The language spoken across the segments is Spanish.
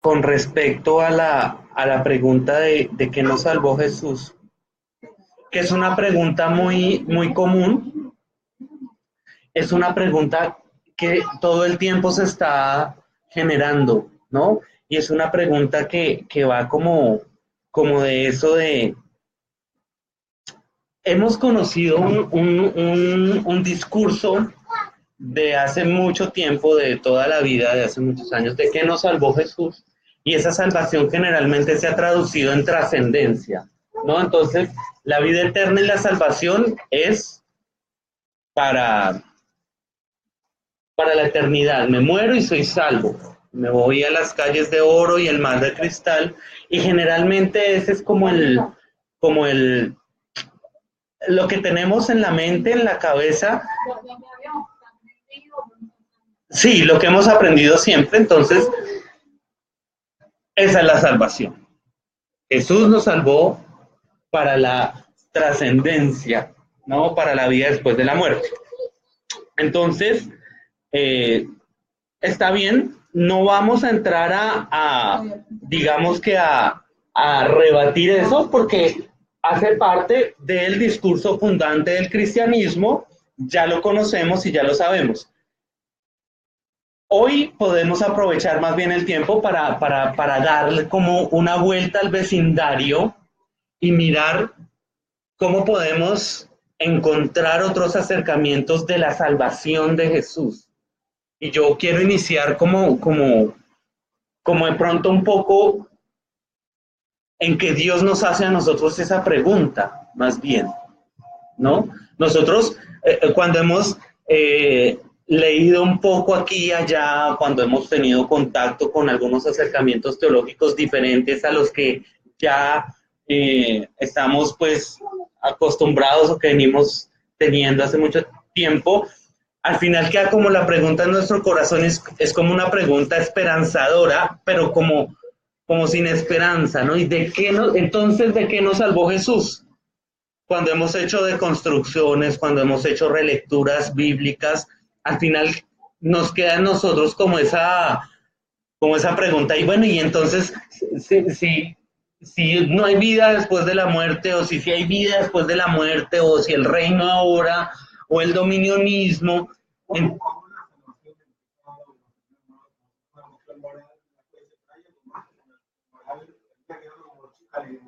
con respecto a la pregunta de qué nos salvó Jesús, que es una pregunta muy, muy común, es una pregunta que todo el tiempo se está generando, ¿no? Y es una pregunta que va como de eso de, hemos conocido un discurso de hace mucho tiempo, de toda la vida, de hace muchos años, de que nos salvó Jesús. Y esa salvación generalmente se ha traducido en trascendencia, ¿no? Entonces, la vida eterna y la salvación es para, para la eternidad. Me muero y soy salvo. Me voy a las calles de oro y el mar de cristal. Y generalmente ese es como el, lo que tenemos en la mente, en la cabeza. Sí, lo que hemos aprendido siempre. Entonces, esa es la salvación. Jesús nos salvó para la trascendencia, ¿no? Para la vida después de la muerte. Entonces, eh, está bien, no vamos a entrar digamos que a rebatir eso, porque hace parte del discurso fundante del cristianismo, ya lo conocemos y ya lo sabemos. Hoy podemos aprovechar más bien el tiempo para darle como una vuelta al vecindario y mirar cómo podemos encontrar otros acercamientos de la salvación de Jesús. Y yo quiero iniciar como de pronto un poco en que Dios nos hace a nosotros esa pregunta, más bien, ¿no? Nosotros, cuando hemos leído un poco aquí y allá, cuando hemos tenido contacto con algunos acercamientos teológicos diferentes a los que ya estamos pues acostumbrados o que venimos teniendo hace mucho tiempo, al final queda como la pregunta en nuestro corazón, es como una pregunta esperanzadora, pero como sin esperanza, ¿no? ¿Y entonces de qué nos salvó Jesús? Cuando hemos hecho deconstrucciones, cuando hemos hecho relecturas bíblicas, al final nos queda en nosotros como esa pregunta. Y bueno, y entonces, si no hay vida después de la muerte, o si hay vida después de la muerte, o si el reino ahora, o el dominionismo. En,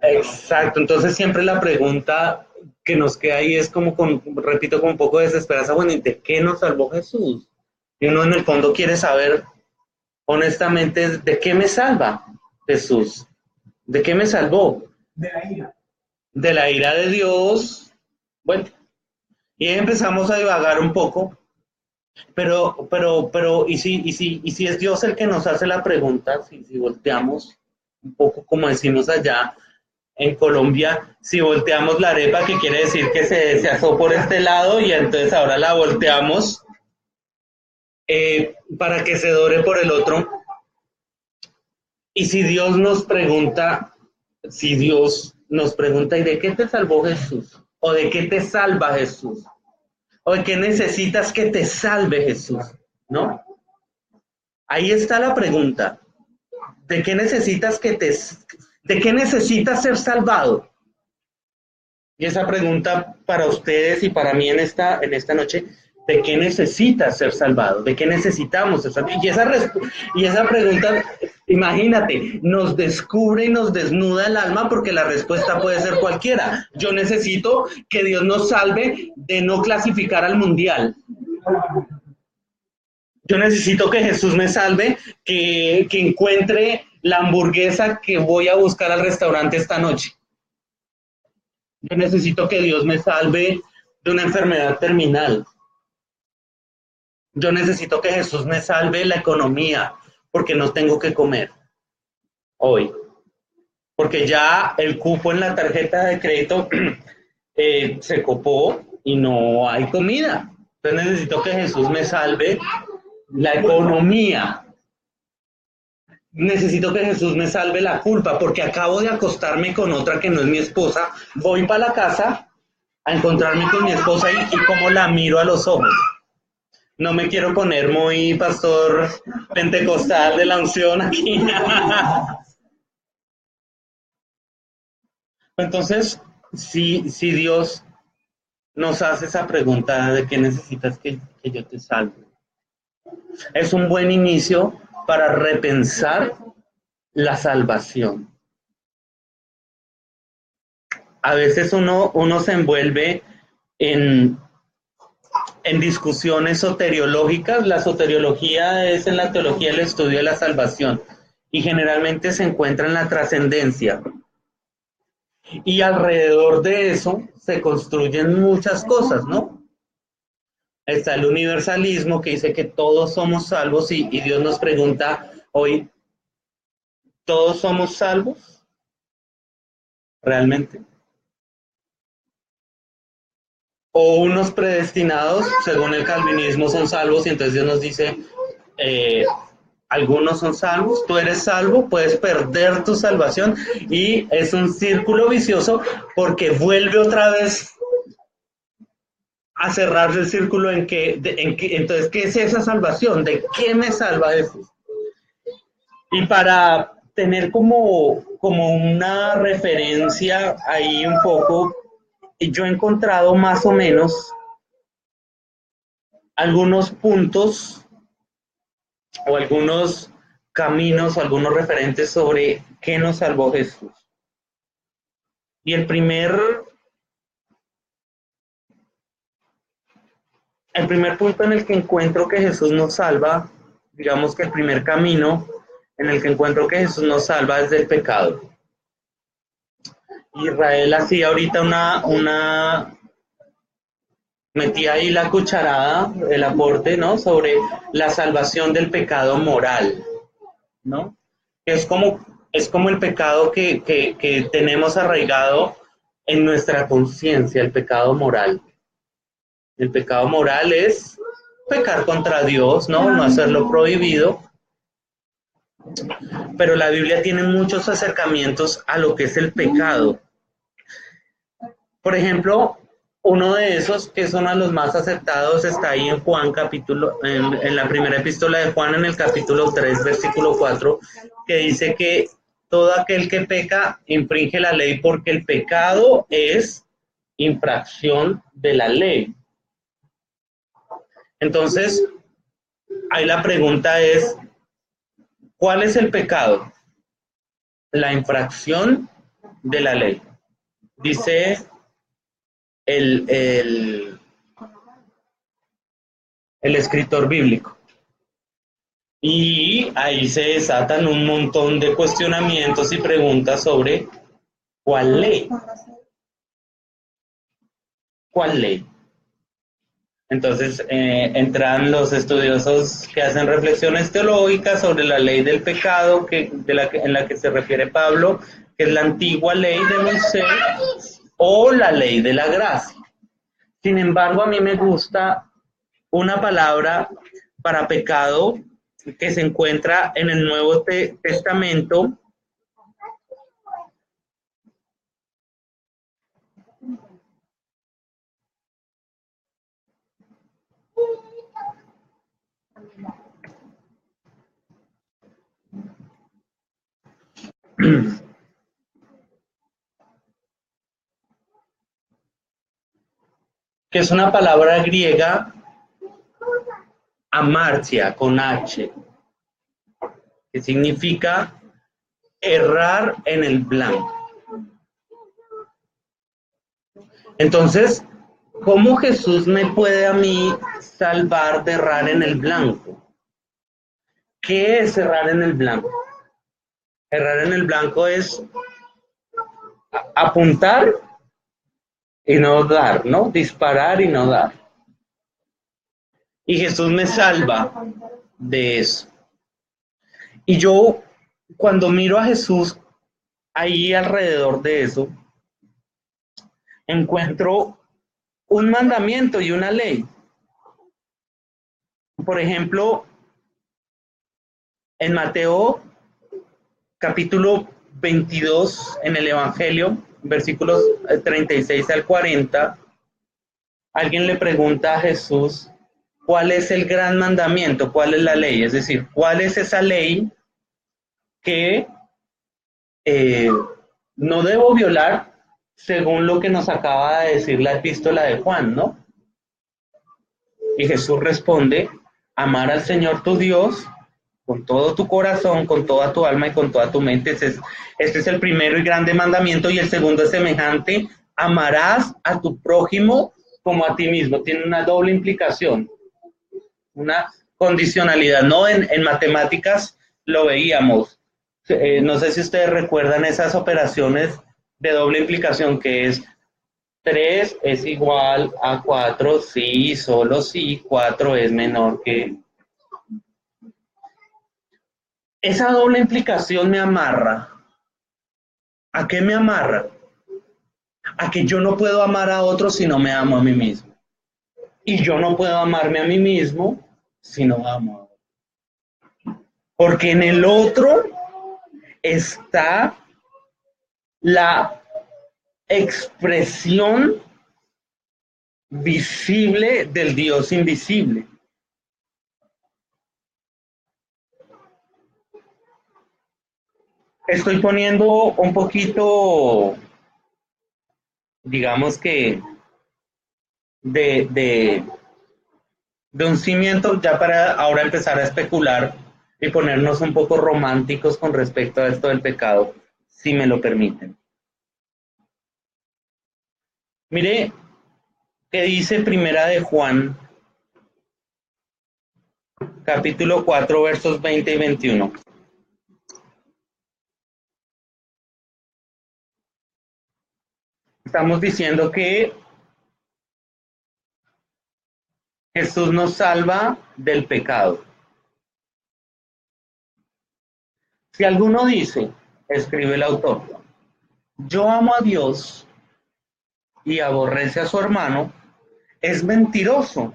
exacto, entonces siempre la pregunta que nos queda ahí es repito, con un poco de desesperanza, bueno, ¿y de qué nos salvó Jesús? Y uno en el fondo quiere saber, honestamente, ¿de qué me salva Jesús? ¿De qué me salvó? De la ira de Dios. Bueno, y ahí empezamos a divagar un poco, pero, ¿y si es Dios el que nos hace la pregunta? Si volteamos un poco, como decimos allá en Colombia, si volteamos la arepa, que quiere decir que se asó por este lado y entonces ahora la volteamos para que se dore por el otro. Y si Dios nos pregunta, ¿y de qué te salvó Jesús? ¿O de qué te salva Jesús? ¿O de qué necesitas que te salve Jesús? ¿No? Ahí está la pregunta. ¿De qué necesitas ser salvado? Y esa pregunta para ustedes y para mí en esta noche, ¿de qué necesitas ser salvado? ¿De qué necesitamos ser salvados? Y esa pregunta, imagínate, nos descubre y nos desnuda el alma, porque la respuesta puede ser cualquiera. Yo necesito que Dios nos salve de no clasificar al mundial. Yo necesito que Jesús me salve, que encuentre la hamburguesa que voy a buscar al restaurante esta noche. Yo necesito que Dios me salve de una enfermedad terminal. Yo necesito que Jesús me salve la economía, porque no tengo que comer hoy. Porque ya el cupo en la tarjeta de crédito se copó y no hay comida. Entonces necesito que Jesús me salve la economía. Necesito que Jesús me salve la culpa, porque acabo de acostarme con otra que no es mi esposa. Voy para la casa a encontrarme con mi esposa y como la miro a los ojos. No me quiero poner muy pastor pentecostal de la unción aquí. Entonces, si Dios nos hace esa pregunta de qué necesitas que yo te salve, es un buen inicio para repensar la salvación. A veces uno se envuelve en, en discusiones soteriológicas. La soteriología es en la teología el estudio de la salvación y generalmente se encuentra en la trascendencia. Y alrededor de eso se construyen muchas cosas, ¿no? Está el universalismo que dice que todos somos salvos y Dios nos pregunta hoy, ¿todos somos salvos? ¿Realmente? O unos predestinados, según el calvinismo, son salvos y entonces Dios nos dice, eh, algunos son salvos, tú eres salvo, puedes perder tu salvación y es un círculo vicioso porque vuelve otra vez a cerrarse el círculo entonces, ¿qué es esa salvación? ¿De qué me salva Jesús? Y para tener como una referencia ahí un poco, yo he encontrado más o menos algunos puntos o algunos caminos o algunos referentes sobre qué nos salvó Jesús. Y el primer punto en el que encuentro que Jesús nos salva, digamos que el primer camino en el que encuentro que Jesús nos salva es del pecado. Israel hacía ahorita metía ahí la cucharada, el aporte, ¿no? Sobre la salvación del pecado moral, ¿no? Es como el pecado que tenemos arraigado en nuestra conciencia, el pecado moral. El pecado moral es pecar contra Dios, ¿no? No hacer lo prohibido. Pero la Biblia tiene muchos acercamientos a lo que es el pecado. Por ejemplo, uno de esos, que es uno de los más aceptados, está ahí en Juan en la primera epístola de Juan, en el capítulo 3, versículo 4, que dice que todo aquel que peca infringe la ley porque el pecado es infracción de la ley. Entonces, ahí la pregunta es, ¿cuál es el pecado? La infracción de la ley. Dice el escritor bíblico. Y ahí se desatan un montón de cuestionamientos y preguntas sobre ¿cuál ley? ¿Cuál ley? Entonces entran los estudiosos que hacen reflexiones teológicas sobre la ley del pecado en la que se refiere Pablo, que es la antigua ley de Moisés o la ley de la gracia. Sin embargo, a mí me gusta una palabra para pecado que se encuentra en el Nuevo Testamento. Que es una palabra griega, amartia, con H, que significa errar en el blanco. Entonces, ¿cómo Jesús me puede a mí salvar de errar en el blanco? ¿Qué es errar en el blanco? Errar en el blanco es apuntar y no dar, ¿no? Disparar y no dar. Y Jesús me salva de eso. Y yo, cuando miro a Jesús ahí alrededor de eso, encuentro un mandamiento y una ley. Por ejemplo, en Mateo capítulo 22, en el Evangelio, versículos 36 al 40, alguien le pregunta a Jesús, ¿cuál es el gran mandamiento? ¿Cuál es la ley? Es decir, ¿cuál es esa ley que eh, no debo violar según lo que nos acaba de decir la epístola de Juan, ¿no? Y Jesús responde, amar al Señor tu Dios con todo tu corazón, con toda tu alma y con toda tu mente. Este es el primero y grande mandamiento, y el segundo es semejante, amarás a tu prójimo como a ti mismo. Tiene una doble implicación, una condicionalidad, ¿no? En matemáticas lo veíamos. No sé si ustedes recuerdan esas operaciones de doble implicación, que es 3 es igual a 4 si, solo si 4 es menor que... Esa doble implicación me amarra. ¿A qué me amarra? A que yo no puedo amar a otro si no me amo a mí mismo. Y yo no puedo amarme a mí mismo si no amo a otro. Porque en el otro está la expresión visible del Dios invisible. Estoy poniendo un poquito, digamos que, de, de, de un cimiento ya para ahora empezar a especular y ponernos un poco románticos con respecto a esto del pecado, si me lo permiten. Mire qué dice Primera de Juan, capítulo 4, versos 20 y 21. Estamos diciendo que Jesús nos salva del pecado. Si alguno dice, escribe el autor, yo amo a Dios y aborrece a su hermano, es mentiroso,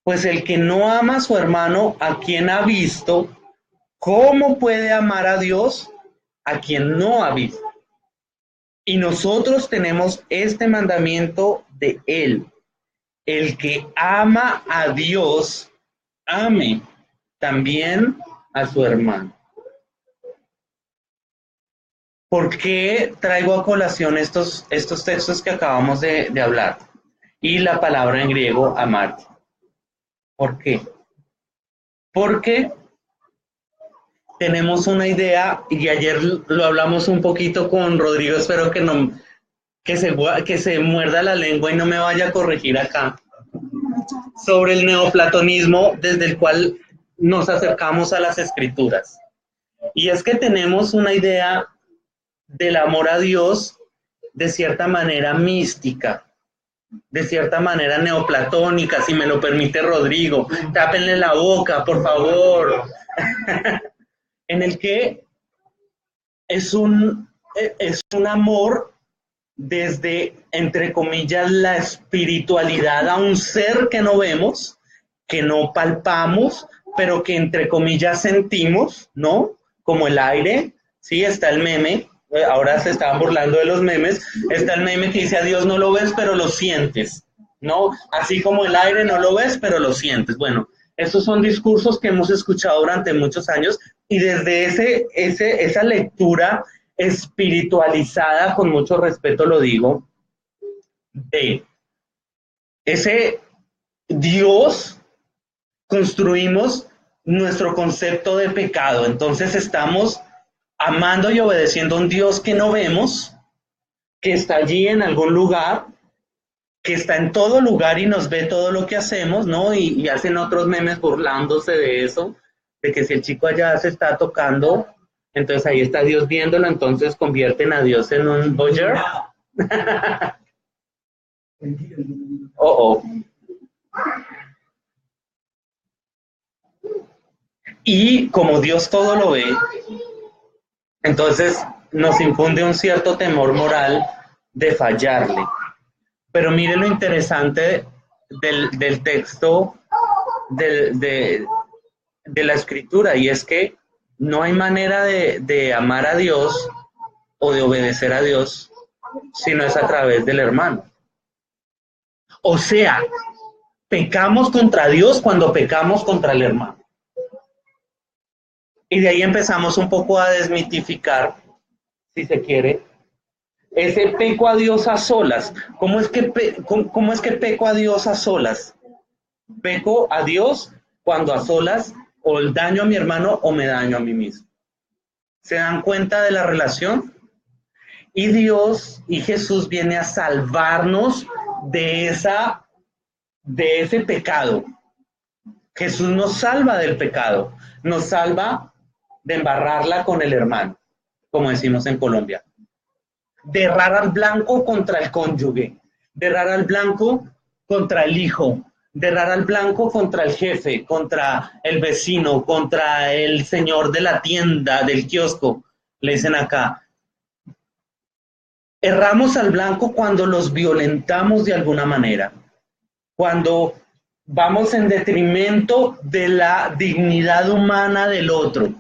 pues el que no ama a su hermano, a quien ha visto, ¿cómo puede amar a Dios a quien no ha visto? Y nosotros tenemos este mandamiento de él: el que ama a Dios, ame también a su hermano. ¿Por qué traigo a colación estos textos que acabamos de hablar? Y la palabra en griego, amar. ¿Por qué? Porque tenemos una idea, y ayer lo hablamos un poquito con Rodrigo, espero que no, que se muerda la lengua y no me vaya a corregir acá, sobre el neoplatonismo desde el cual nos acercamos a las escrituras. Y es que tenemos una idea del amor a Dios de cierta manera mística, de cierta manera neoplatónica, si me lo permite Rodrigo. Tápenle la boca, por favor. En el que es un amor desde, entre comillas, la espiritualidad a un ser que no vemos, que no palpamos, pero que entre comillas sentimos, ¿no? Como el aire, sí, está el meme, ahora se estaban burlando de los memes, está el meme que dice a Dios no lo ves, pero lo sientes, ¿no? Así como el aire no lo ves, pero lo sientes. Bueno, estos son discursos que hemos escuchado durante muchos años, y desde esa lectura espiritualizada, con mucho respeto lo digo, de ese Dios, construimos nuestro concepto de pecado. Entonces estamos amando y obedeciendo a un Dios que no vemos, que está allí en algún lugar, que está en todo lugar y nos ve todo lo que hacemos, ¿no? Y hacen otros memes burlándose de eso, de que si el chico allá se está tocando, entonces ahí está Dios viéndolo, entonces convierten a Dios en un voyeur. Oh, oh. Y como Dios todo lo ve, entonces nos infunde un cierto temor moral de fallarle. Pero mire lo interesante del texto de la escritura, y es que no hay manera de amar a Dios o de obedecer a Dios si no es a través del hermano. O sea, pecamos contra Dios cuando pecamos contra el hermano. Y de ahí empezamos un poco a desmitificar, si se quiere, ese peco a Dios a solas. ¿Cómo es que peco a Dios a solas? Peco a Dios cuando a solas o el daño a mi hermano o me daño a mí mismo. ¿Se dan cuenta de la relación? Y Dios y Jesús viene a salvarnos de ese pecado. Jesús nos salva del pecado, nos salva de embarrarla con el hermano, como decimos en Colombia. De errar al blanco contra el cónyuge, de errar al blanco contra el hijo, de errar al blanco contra el jefe, contra el vecino, contra el señor de la tienda, del kiosco, le dicen acá. Erramos al blanco cuando los violentamos de alguna manera, cuando vamos en detrimento de la dignidad humana del otro,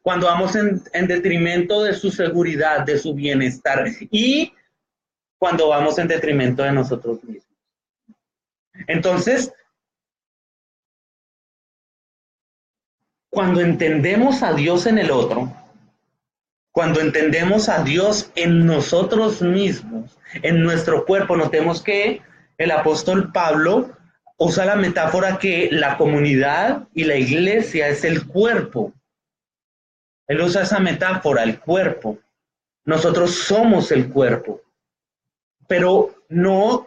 cuando vamos en detrimento de su seguridad, de su bienestar y cuando vamos en detrimento de nosotros mismos. Entonces, cuando entendemos a Dios en el otro, cuando entendemos a Dios en nosotros mismos, en nuestro cuerpo, notemos que el apóstol Pablo usa la metáfora que la comunidad y la iglesia es el cuerpo. Él usa esa metáfora, el cuerpo. Nosotros somos el cuerpo, pero no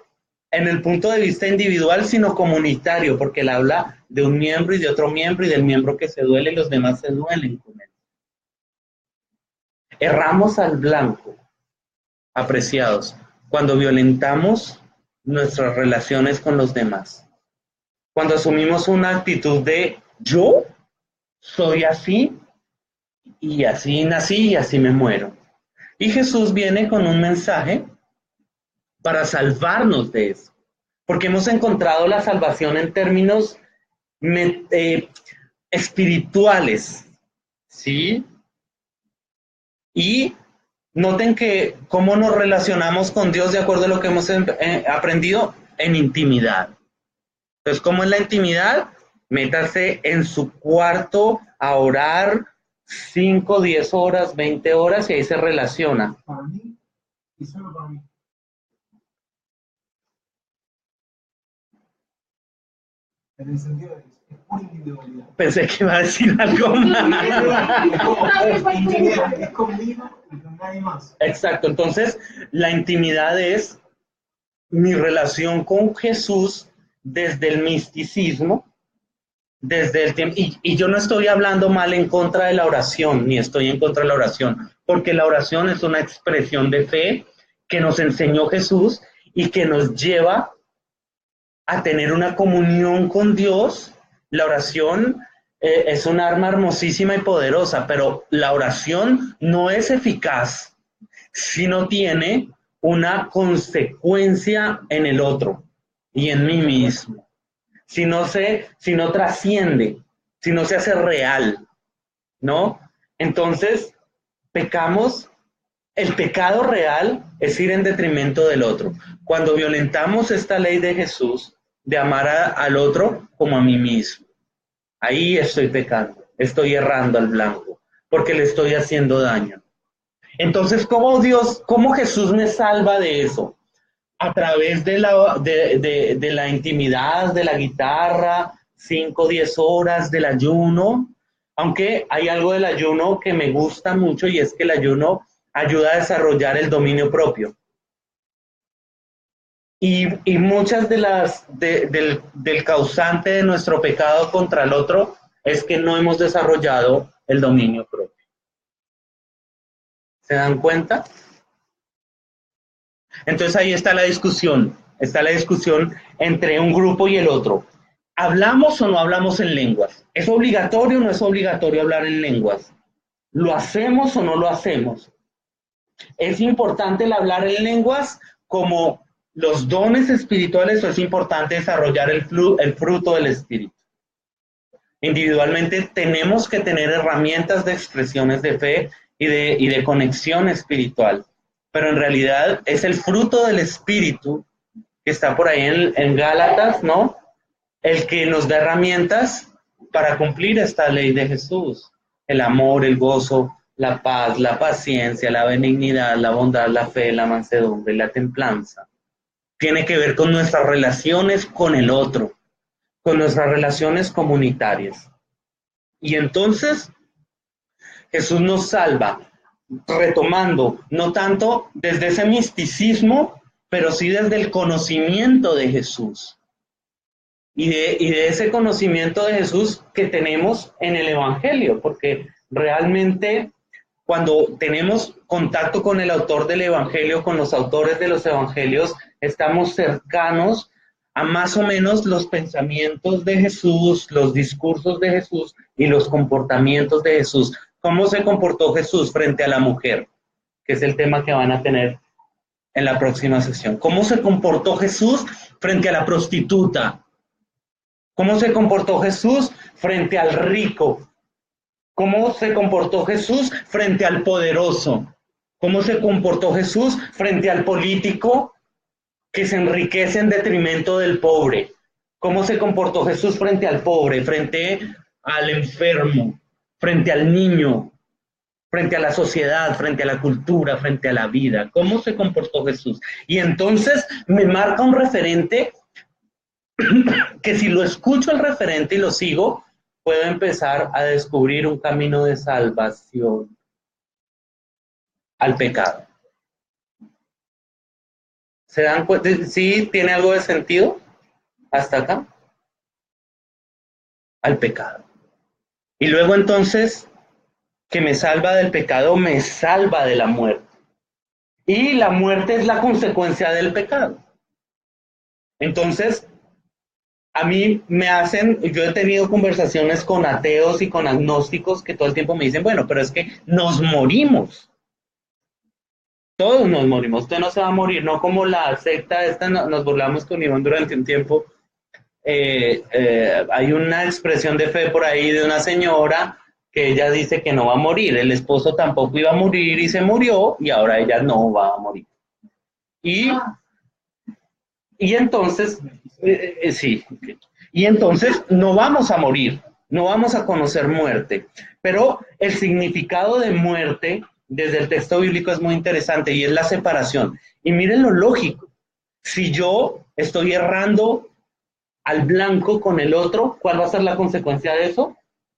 en el punto de vista individual, sino comunitario, porque él habla de un miembro y de otro miembro y del miembro que se duele y los demás se duelen con él. Erramos al blanco, apreciados, cuando violentamos nuestras relaciones con los demás. Cuando asumimos una actitud de yo soy así y así nací y así me muero. Y Jesús viene con un mensaje para salvarnos de eso, porque hemos encontrado la salvación en términos espirituales, ¿sí? Y noten que cómo nos relacionamos con Dios de acuerdo a lo que hemos aprendido en intimidad. Entonces, ¿cómo es la intimidad? Métase en su cuarto a orar 5, 10 horas, 20 horas y ahí se relaciona. Para mí y solo para mí. En el sentido de que es pura individualidad. Pensé que iba a decir algo más. Es conmigo y con nadie más. Exacto, entonces la intimidad es mi relación con Jesús desde el misticismo, desde el tiempo, y yo no estoy hablando mal en contra de la oración, ni estoy en contra de la oración, porque la oración es una expresión de fe que nos enseñó Jesús y que nos lleva a tener una comunión con Dios. La oración es un arma hermosísima y poderosa, pero la oración no es eficaz si no tiene una consecuencia en el otro y en mí mismo. Si no trasciende, si no se hace real, ¿no? Entonces, pecamos. El pecado real es ir en detrimento del otro. Cuando violentamos esta ley de Jesús de amar al otro como a mí mismo, ahí estoy pecando, estoy errando al blanco, porque le estoy haciendo daño. Entonces, ¿cómo Jesús me salva de eso? A través de la intimidad, de la guitarra, 5, 10 horas del ayuno, aunque hay algo del ayuno que me gusta mucho y es que el ayuno ayuda a desarrollar el dominio propio. Y muchas del causante de nuestro pecado contra el otro es que no hemos desarrollado el dominio propio. ¿Se dan cuenta? Entonces ahí está la discusión entre un grupo y el otro. ¿Hablamos o no hablamos en lenguas? ¿Es obligatorio o no es obligatorio hablar en lenguas? ¿Lo hacemos o no lo hacemos? ¿Es importante el hablar en lenguas como los dones espirituales o es importante desarrollar el fruto del Espíritu? Individualmente tenemos que tener herramientas de expresiones de fe y de conexión espiritual, pero en realidad es el fruto del Espíritu que está por ahí en Gálatas, ¿no? El que nos da herramientas para cumplir esta ley de Jesús. El amor, el gozo, la paz, la paciencia, la benignidad, la bondad, la fe, la mansedumbre, la templanza. Tiene que ver con nuestras relaciones con el otro, con nuestras relaciones comunitarias. Y entonces Jesús nos salva, retomando, no tanto desde ese misticismo, pero sí desde el conocimiento de Jesús. Y de ese conocimiento de Jesús que tenemos en el Evangelio, porque realmente cuando tenemos contacto con el autor del Evangelio, con los autores de los Evangelios, estamos cercanos a más o menos los pensamientos de Jesús, los discursos de Jesús y los comportamientos de Jesús. ¿Cómo se comportó Jesús frente a la mujer? Que es el tema que van a tener en la próxima sesión. ¿Cómo se comportó Jesús frente a la prostituta? ¿Cómo se comportó Jesús frente al rico? ¿Cómo se comportó Jesús frente al poderoso? ¿Cómo se comportó Jesús frente al político que se enriquece en detrimento del pobre? ¿Cómo se comportó Jesús frente al pobre, frente al enfermo, frente al niño, frente a la sociedad, frente a la cultura, frente a la vida? ¿Cómo se comportó Jesús? Y entonces me marca un referente que si lo escucho el referente y lo sigo, puedo empezar a descubrir un camino de salvación al pecado. ¿Se dan cuenta? ¿Sí tiene algo de sentido hasta acá? Al pecado. Y luego entonces, que me salva del pecado, me salva de la muerte. Y la muerte es la consecuencia del pecado. Entonces, a mí me hacen, yo he tenido conversaciones con ateos y con agnósticos que todo el tiempo me dicen, bueno, pero es que nos morimos. Todos nos morimos. Usted no se va a morir, no como la secta esta, nos burlamos con Iván durante un tiempo. Hay una expresión de fe por ahí de una señora que ella dice que no va a morir. El esposo tampoco iba a morir y se murió y ahora ella no va a morir. Y entonces, sí, y entonces no vamos a morir, no vamos a conocer muerte, pero el significado de muerte desde el texto bíblico es muy interesante y es la separación. Y miren lo lógico, si yo estoy errando al blanco con el otro, ¿cuál va a ser la consecuencia de eso?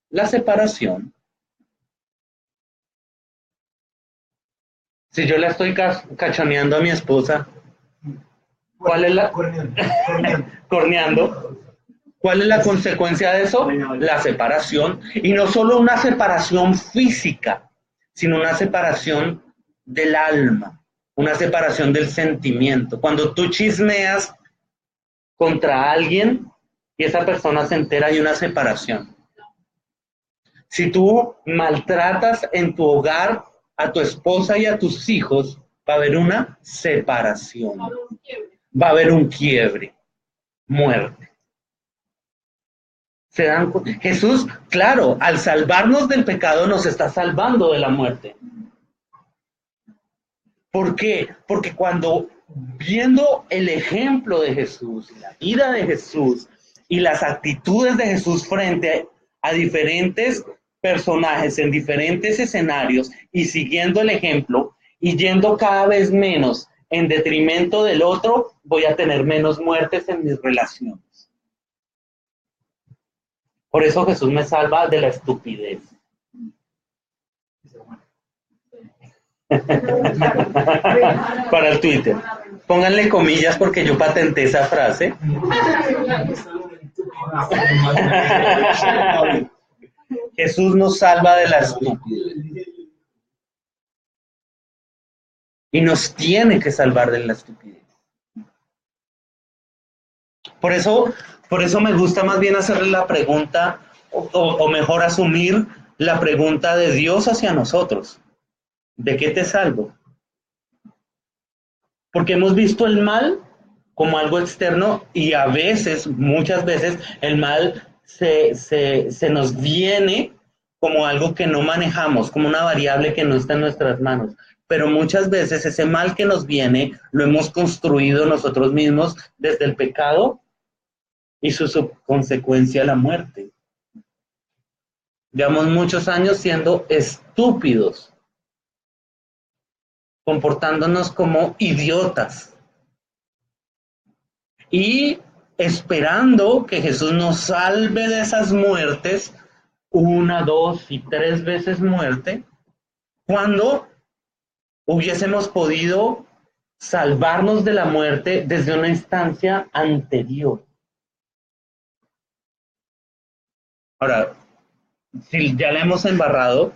La separación. Si yo le estoy cachoneando a mi esposa, ¿cuál es la corneando? ¿Cuál es la consecuencia de eso? La separación. Y no solo una separación física, sino una separación del alma, una separación del sentimiento. Cuando tú chismeas contra alguien y esa persona se entera, hay una separación. Si tú maltratas en tu hogar a tu esposa y a tus hijos, va a haber una separación. Va a haber un quiebre, muerte. ¿Se dan cuenta? Jesús, claro, al salvarnos del pecado nos está salvando de la muerte. ¿Por qué? Porque cuando viendo el ejemplo de Jesús, la vida de Jesús y las actitudes de Jesús frente a diferentes personajes en diferentes escenarios y siguiendo el ejemplo y yendo cada vez menos en detrimento del otro, voy a tener menos muertes en mis relaciones. Por eso Jesús me salva de la estupidez. Para el Twitter. Pónganle comillas porque yo patenté esa frase. Jesús nos salva de la estupidez. Y nos tiene que salvar de la estupidez. Por eso me gusta más bien hacerle la pregunta, o mejor asumir la pregunta de Dios hacia nosotros. ¿De qué te salvo? Porque hemos visto el mal como algo externo y a veces, muchas veces, el mal se nos viene como algo que no manejamos, como una variable que no está en nuestras manos. Pero muchas veces ese mal que nos viene lo hemos construido nosotros mismos desde el pecado y su subconsecuencia, la muerte. Llevamos muchos años siendo estúpidos, comportándonos como idiotas y esperando que Jesús nos salve de esas muertes, una, dos y tres veces muerte, cuando hubiésemos podido salvarnos de la muerte desde una instancia anterior. Ahora, si ya la hemos embarrado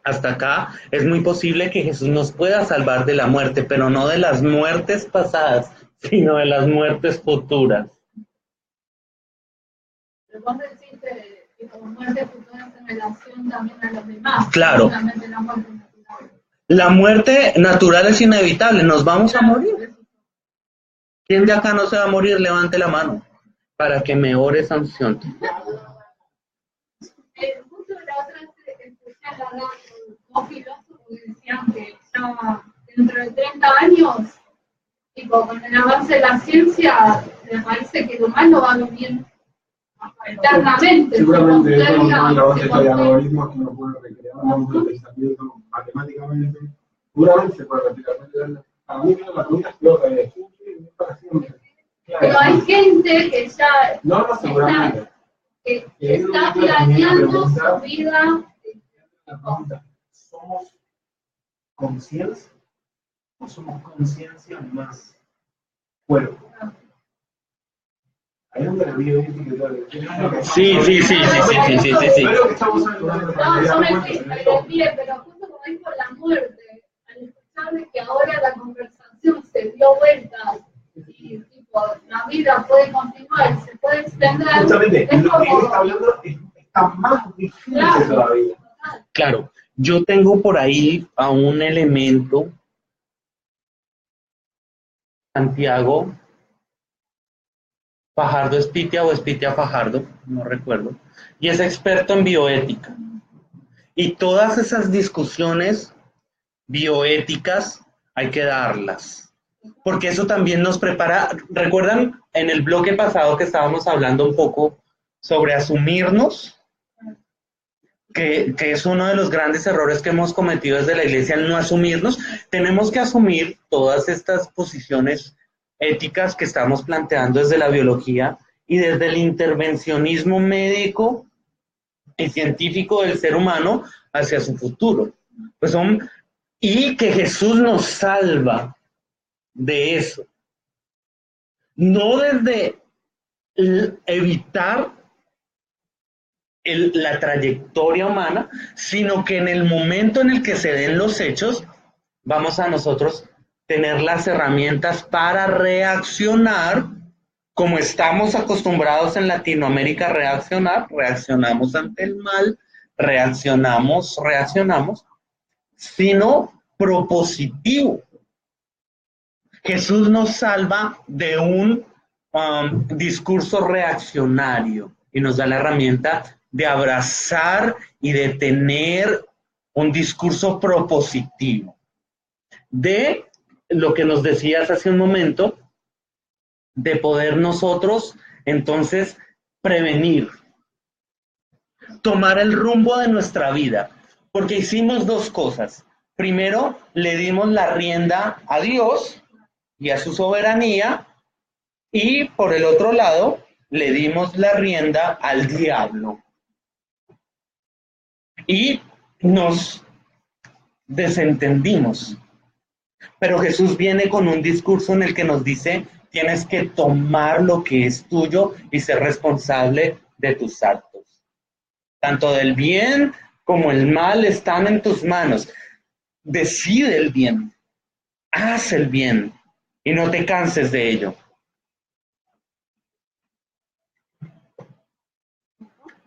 hasta acá, es muy posible que Jesús nos pueda salvar de la muerte, pero no de las muertes pasadas, sino de las muertes futuras. Pero vos decís que como muerte futura en relación también a los demás. Claro. No solamente la muerte natural. La muerte natural es inevitable, nos vamos a morir. ¿Quién de acá no se va a morir? Levante la mano para que me ore sanción. Justo la otra vez escuché hablar con dos filósofos que decían que ya dentro de 30 años, tipo, con el avance de la ciencia, me parece que lo malo va a venir eternamente. Seguramente eso no es la base de algoritmos que uno puede recrear un pensamiento matemáticamente. Seguramente se puede replicar. Para mí, la pregunta es que es para siempre. Claro. Pero hay gente que ya No, seguramente. Está planeando su vida. ¿Somos conciencia o somos conciencia más cuerpo? Hay un desvío Sí. Pero que estamos hablando No, yo me desvío, pero justo como dijo la muerte, al escuchar de que ahora la conversación se dio vuelta y tipo, la vida puede continuar, se puede extender. Justamente, es lo como, que él está hablando está más difícil todavía. Claro, yo tengo por ahí a un elemento, Santiago Fajardo Espitia o Espitia Fajardo, no recuerdo, y es experto en bioética. Y todas esas discusiones bioéticas hay que darlas, porque eso también nos prepara. ¿Recuerdan en el bloque pasado que estábamos hablando un poco sobre asumirnos? Que es uno de los grandes errores que hemos cometido desde la iglesia, el no asumirnos. Tenemos que asumir todas estas posiciones éticas que estamos planteando desde la biología y desde el intervencionismo médico y científico del ser humano hacia su futuro. Pues y que Jesús nos salva de eso. No desde evitar la trayectoria humana, sino que en el momento en el que se den los hechos, vamos a nosotros tener las herramientas para reaccionar como estamos acostumbrados en Latinoamérica a reaccionar. Reaccionamos ante el mal, reaccionamos, sino propositivo. Jesús nos salva de un discurso reaccionario y nos da la herramienta de abrazar y de tener un discurso propositivo. De lo que nos decías hace un momento, de poder nosotros entonces prevenir, tomar el rumbo de nuestra vida, porque hicimos dos cosas. Primero, le dimos la rienda a Dios y a su soberanía, y por el otro lado, le dimos la rienda al diablo. Y nos desentendimos. Pero Jesús viene con un discurso en el que nos dice, tienes que tomar lo que es tuyo y ser responsable de tus actos. Tanto del bien como el mal están en tus manos. Decide el bien, haz el bien y no te canses de ello.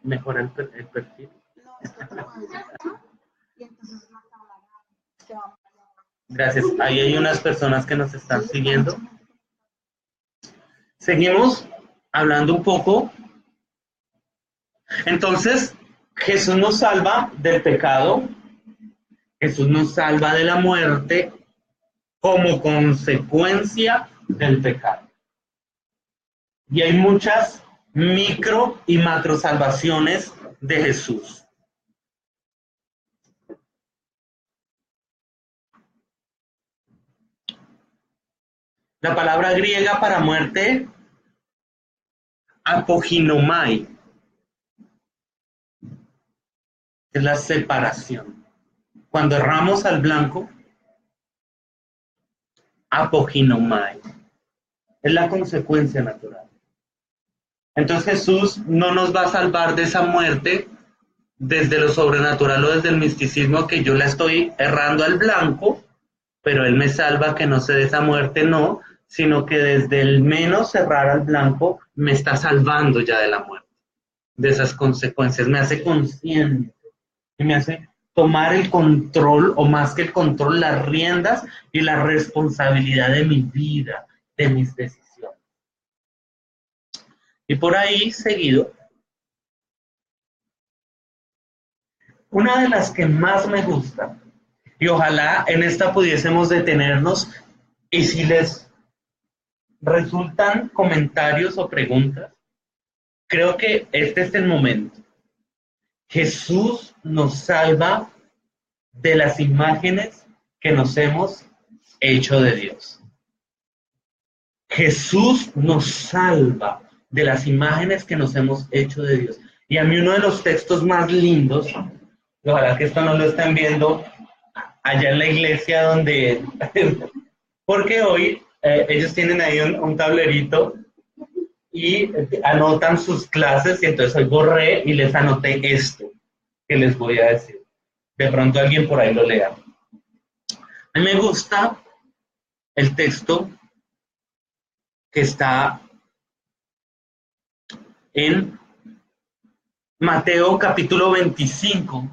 Mejora el perfil. Gracias. Ahí hay unas personas que nos están siguiendo. Seguimos hablando un poco. Entonces, Jesús nos salva del pecado, Jesús nos salva de la muerte como consecuencia del pecado. Y hay muchas micro y macro salvaciones de Jesús. La palabra griega para muerte, apoginomai, es la separación. Cuando erramos al blanco, apoginomai, es la consecuencia natural. Entonces Jesús no nos va a salvar de esa muerte desde lo sobrenatural o desde el misticismo, que yo la estoy errando al blanco, pero Él me salva que no sé de esa muerte, no, sino que desde el menos errar al blanco me está salvando ya de la muerte, de esas consecuencias, me hace consciente y me hace tomar el control, o más que el control, las riendas y la responsabilidad de mi vida, de mis decisiones. Y por ahí, seguido, una de las que más me gusta, y ojalá en esta pudiésemos detenernos, y si les resultan comentarios o preguntas, creo que este es el momento. Jesús nos salva de las imágenes que nos hemos hecho de Dios. Jesús nos salva de las imágenes que nos hemos hecho de Dios. Y a mí uno de los textos más lindos, ojalá que esto no lo estén viendo allá en la iglesia donde, porque hoy ellos tienen ahí un tablerito y anotan sus clases, y entonces hoy borré y les anoté esto que les voy a decir. De pronto alguien por ahí lo lea. A mí me gusta el texto que está en Mateo capítulo 25,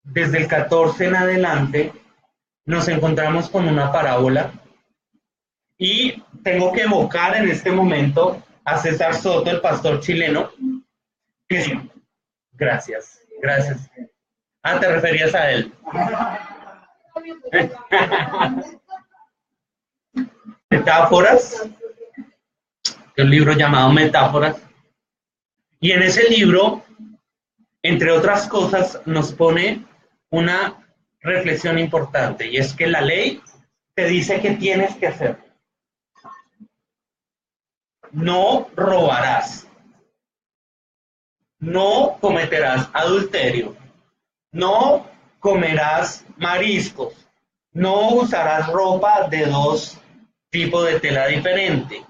desde el 14 en adelante, nos encontramos con una parábola y tengo que evocar en este momento a César Soto, el pastor chileno, que sí, gracias. Ah, ¿te referías a él? Metáforas, un libro llamado Metáforas, y en ese libro, entre otras cosas, nos pone una reflexión importante, y es que la ley te dice que tienes que hacer. No robarás, no cometerás adulterio, no comerás mariscos, no usarás ropa de dos tipos de tela diferente.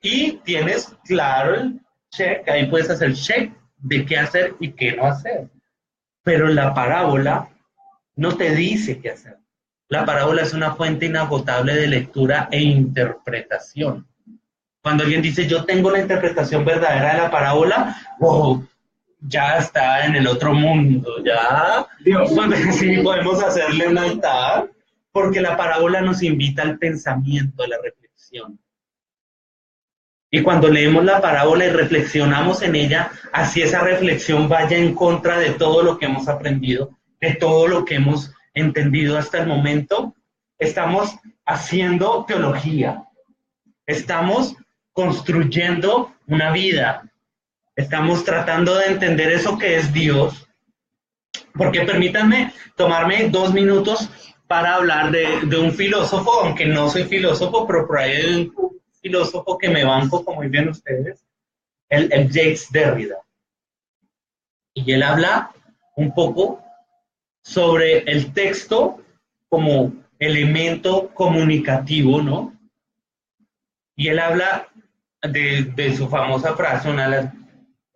Y tienes claro el check, ahí puedes hacer check de qué hacer y qué no hacer. Pero la parábola no te dice qué hacer. La parábola es una fuente inagotable de lectura e interpretación. Cuando alguien dice, yo tengo la interpretación verdadera de la parábola, wow, ya está en el otro mundo, ya. Dios. Sí, podemos hacerle un altar, porque la parábola nos invita al pensamiento, a la reflexión. Y cuando leemos la parábola y reflexionamos en ella, así esa reflexión vaya en contra de todo lo que hemos aprendido, de todo lo que hemos entendido hasta el momento, estamos haciendo teología, estamos construyendo una vida, estamos tratando de entender eso que es Dios, porque permítanme tomarme 2 minutos para hablar de un filósofo, aunque no soy filósofo, pero por ahí hay un filósofo que me banco, como dicen ustedes, el Jacques Derrida. Y él habla un poco sobre el texto como elemento comunicativo, ¿no? Y él habla de su famosa frase, una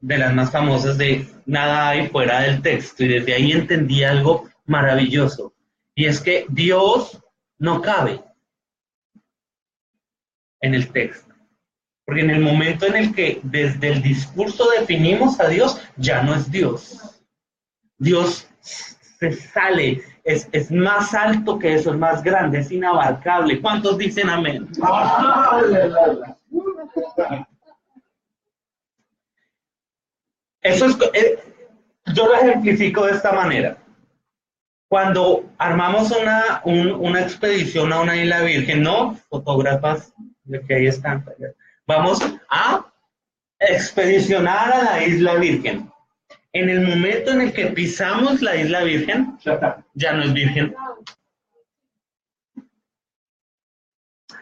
de las más famosas, de nada hay fuera del texto, y desde ahí entendí algo maravilloso, y es que Dios no cabe en el texto, porque en el momento en el que desde el discurso definimos a Dios, ya no es Dios. Dios se sale, es más alto que eso, es más grande, es inabarcable. ¿Cuántos dicen amén? Eso es, Yo lo ejemplifico de esta manera. Cuando armamos una expedición a una isla virgen, no fotógrafas, de que ahí están, vamos a expedicionar a la isla virgen. En el momento en el que pisamos la isla virgen, ya no es virgen.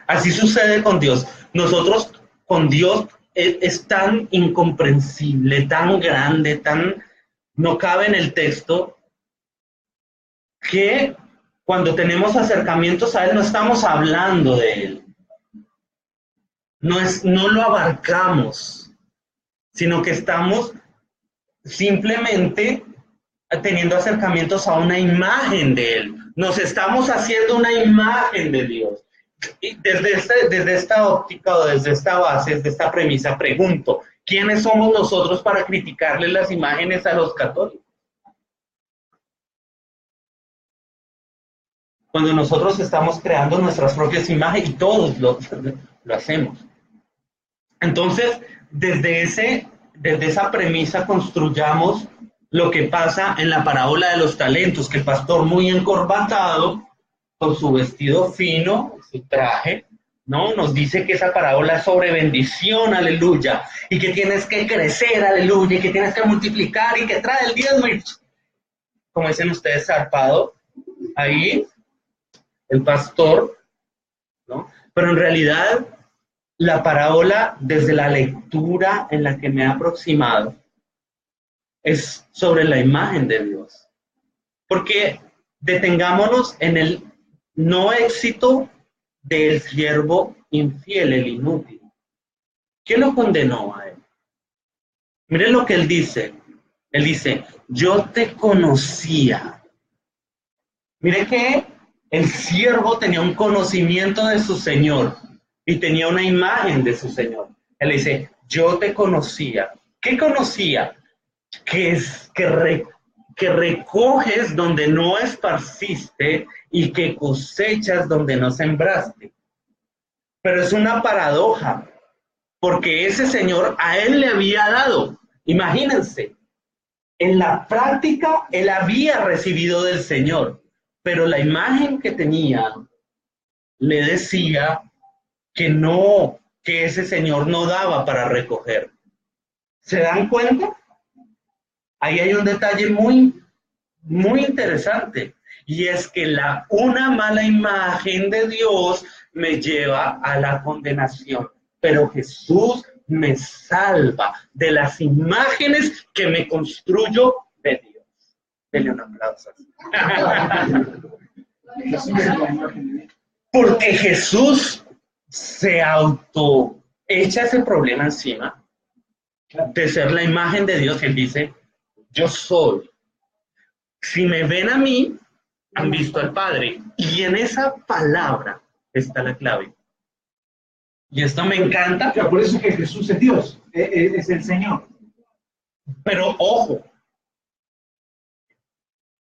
Así sucede con Dios. Nosotros con Dios es tan incomprehensible, tan grande, no cabe en el texto, que cuando tenemos acercamientos a Él no estamos hablando de Él. No lo abarcamos, sino que estamos simplemente teniendo acercamientos a una imagen de Él. Nos estamos haciendo una imagen de Dios. Y desde esta óptica o desde esta base, desde esta premisa, pregunto, ¿quiénes somos nosotros para criticarle las imágenes a los católicos? Cuando nosotros estamos creando nuestras propias imágenes y todos lo hacemos. Entonces, desde esa premisa construyamos lo que pasa en la parábola de los talentos, que el pastor muy encorbatado, con su vestido fino, su traje, ¿no? Nos dice que esa parábola es sobre bendición, aleluya, y que tienes que crecer, aleluya, y que tienes que multiplicar y que trae el diezmo, como dicen ustedes, zarpado, ahí, el pastor, ¿no? Pero en realidad, la parábola, desde la lectura en la que me he aproximado, es sobre la imagen de Dios. Porque detengámonos en el no éxito del siervo infiel, el inútil. ¿Qué lo condenó a él? Miren lo que él dice. Él dice, yo te conocía. Mire que el siervo tenía un conocimiento de su Señor y tenía una imagen de su Señor. Él dice, yo te conocía. ¿Qué conocía? Que recoges donde no esparciste y que cosechas donde no sembraste. Pero es una paradoja, porque ese Señor a él le había dado. Imagínense, en la práctica él había recibido del Señor, pero la imagen que tenía le decía que no, que ese Señor no daba para recoger. ¿Se dan cuenta? Ahí hay un detalle muy, muy interesante, y es que una mala imagen de Dios me lleva a la condenación, pero Jesús me salva de las imágenes que me construyo de Dios. Denle un aplauso. Porque Jesús se echa ese problema encima de ser la imagen de Dios. Él dice, yo soy. Si me ven a mí, han visto al Padre. Y en esa palabra está la clave. Y esto me encanta. O sea, por eso es que Jesús es Dios, es el Señor. Pero ojo,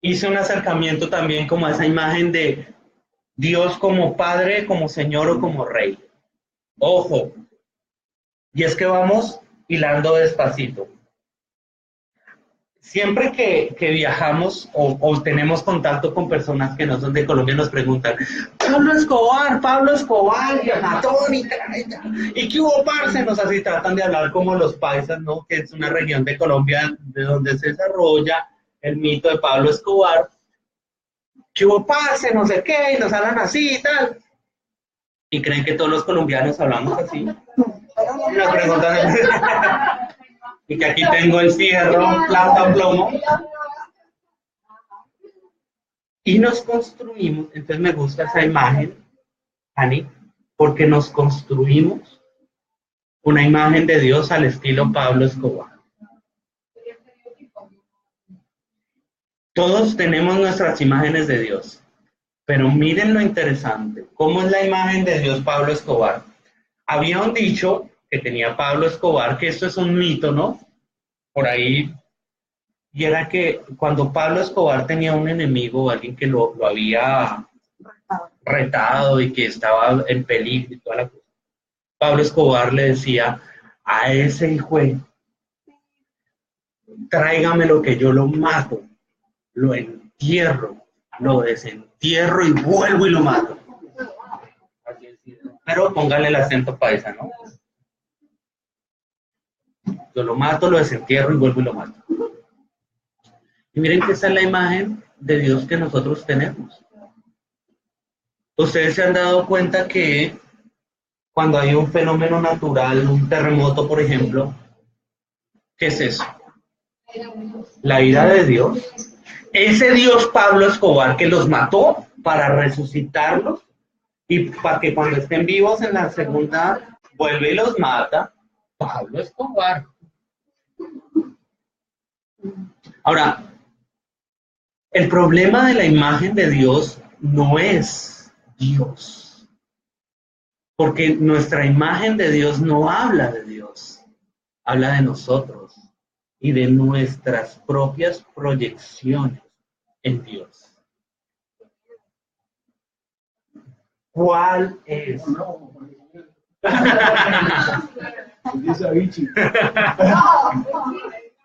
hice un acercamiento también como a esa imagen de Dios como Padre, como Señor o como Rey. Ojo. Y es que vamos hilando despacito. Siempre que viajamos o tenemos contacto con personas que no son de Colombia, nos preguntan, Pablo Escobar, y Anatónica, ¿y qué hubo, parce? Nos así tratan de hablar como los paisas, ¿no? Que es una región de Colombia de donde se desarrolla el mito de Pablo Escobar. ¿Qué hubo, parce? No sé qué, y nos hablan así y tal. ¿Y creen que todos los colombianos hablamos así? Nos preguntan... Y que aquí tengo el fierro, plata, plomo. Y nos construimos, entonces me gusta esa imagen, Ani, porque nos construimos una imagen de Dios al estilo Pablo Escobar. Todos tenemos nuestras imágenes de Dios, pero miren lo interesante, ¿cómo es la imagen de Dios Pablo Escobar? Había un dicho que tenía Pablo Escobar, que esto es un mito, ¿no? Por ahí, y era que cuando Pablo Escobar tenía un enemigo, alguien que lo había retado y que estaba en peligro y toda la cosa, Pablo Escobar le decía a ese hijo, tráigamelo que yo lo mato, lo entierro, lo desentierro y vuelvo y lo mato. Pero póngale el acento paisa, ¿no? Yo lo mato, lo desentierro y vuelvo y lo mato. Y miren que esa es la imagen de Dios que nosotros tenemos. Ustedes se han dado cuenta que cuando hay un fenómeno natural, un terremoto, por ejemplo, ¿qué es eso? La ira de Dios. Ese Dios Pablo Escobar que los mató para resucitarlos y para que cuando estén vivos en la segunda vuelve y los mata. Pablo Escobar. Ahora, el problema de la imagen de Dios no es Dios, porque nuestra imagen de Dios no habla de Dios, habla de nosotros y de nuestras propias proyecciones en Dios. ¿Cuál es?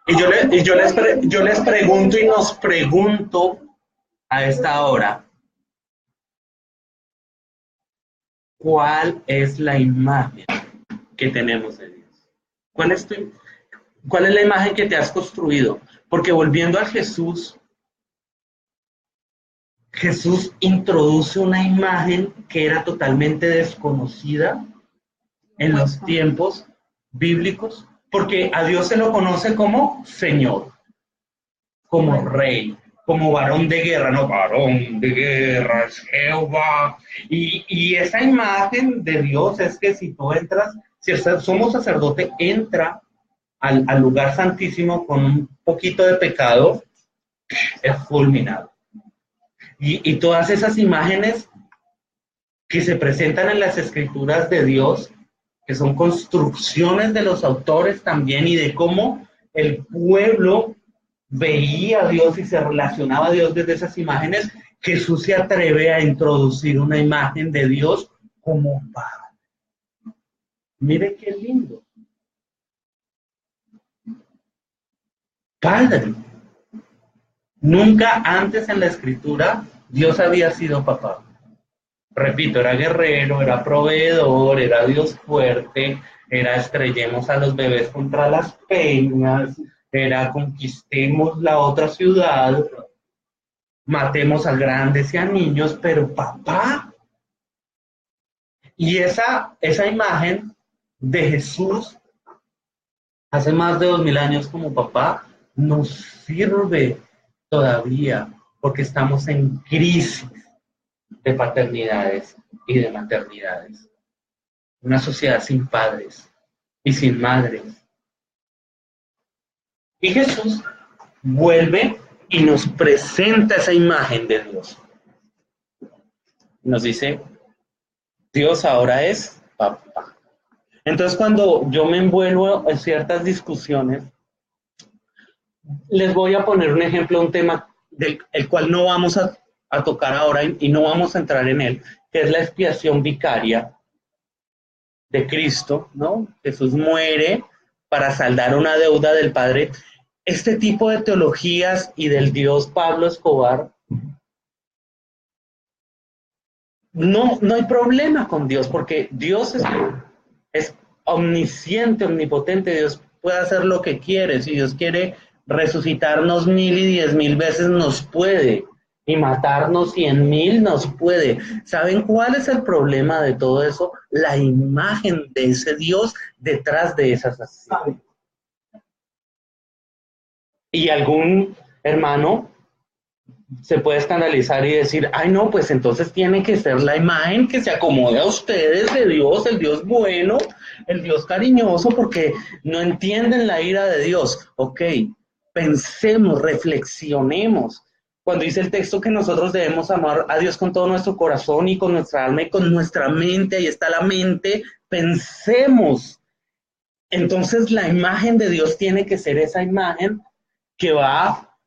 Y yo les pregunto y nos pregunto a esta hora, ¿cuál es la imagen que tenemos de Dios? ¿Cuál es la imagen que te has construido? Porque volviendo a Jesús, Jesús introduce una imagen que era totalmente desconocida en los tiempos bíblicos, porque a Dios se lo conoce como Señor, como Rey, como varón de guerra, no, varón de guerra es Jehová. Y esa imagen de Dios es que si tú entras, si somos sacerdote, entra al lugar santísimo con un poquito de pecado, es fulminado. Y todas esas imágenes que se presentan en las escrituras de Dios, que son construcciones de los autores también y de cómo el pueblo veía a Dios y se relacionaba a Dios desde esas imágenes, Jesús se atreve a introducir una imagen de Dios como Padre. Mire qué lindo. Padre. Nunca antes en la escritura Dios había sido papá. Repito, era guerrero, era proveedor, era Dios fuerte, era estrellemos a los bebés contra las peñas, era conquistemos la otra ciudad, matemos a grandes y a niños, pero papá. Y esa imagen de Jesús hace más de 2000 años como papá nos sirve todavía porque estamos en crisis de paternidades y de maternidades. Una sociedad sin padres y sin madres. Y Jesús vuelve y nos presenta esa imagen de Dios. Nos dice, Dios ahora es papá. Entonces cuando yo me envuelvo en ciertas discusiones, les voy a poner un ejemplo, un tema del cual no vamos a tocar ahora y no vamos a entrar en él, que es la expiación vicaria de Cristo, ¿no? Jesús muere para saldar una deuda del Padre. Este tipo de teologías y del Dios Pablo Escobar, no hay problema con Dios, porque Dios es omnisciente, omnipotente, Dios puede hacer lo que quiere, si Dios quiere resucitarnos 1000 y 10,000 veces nos puede, y matarnos 100,000 nos puede. ¿Saben cuál es el problema de todo eso? La imagen de ese Dios detrás de esas acciones. Y algún hermano se puede escandalizar y decir, ay no, pues entonces tiene que ser la imagen que se acomode a ustedes de Dios, el Dios bueno, el Dios cariñoso, porque no entienden la ira de Dios. Ok, pensemos, reflexionemos. Cuando dice el texto que nosotros debemos amar a Dios con todo nuestro corazón y con nuestra alma y con nuestra mente, ahí está la mente, pensemos. Entonces la imagen de Dios tiene que ser esa imagen que va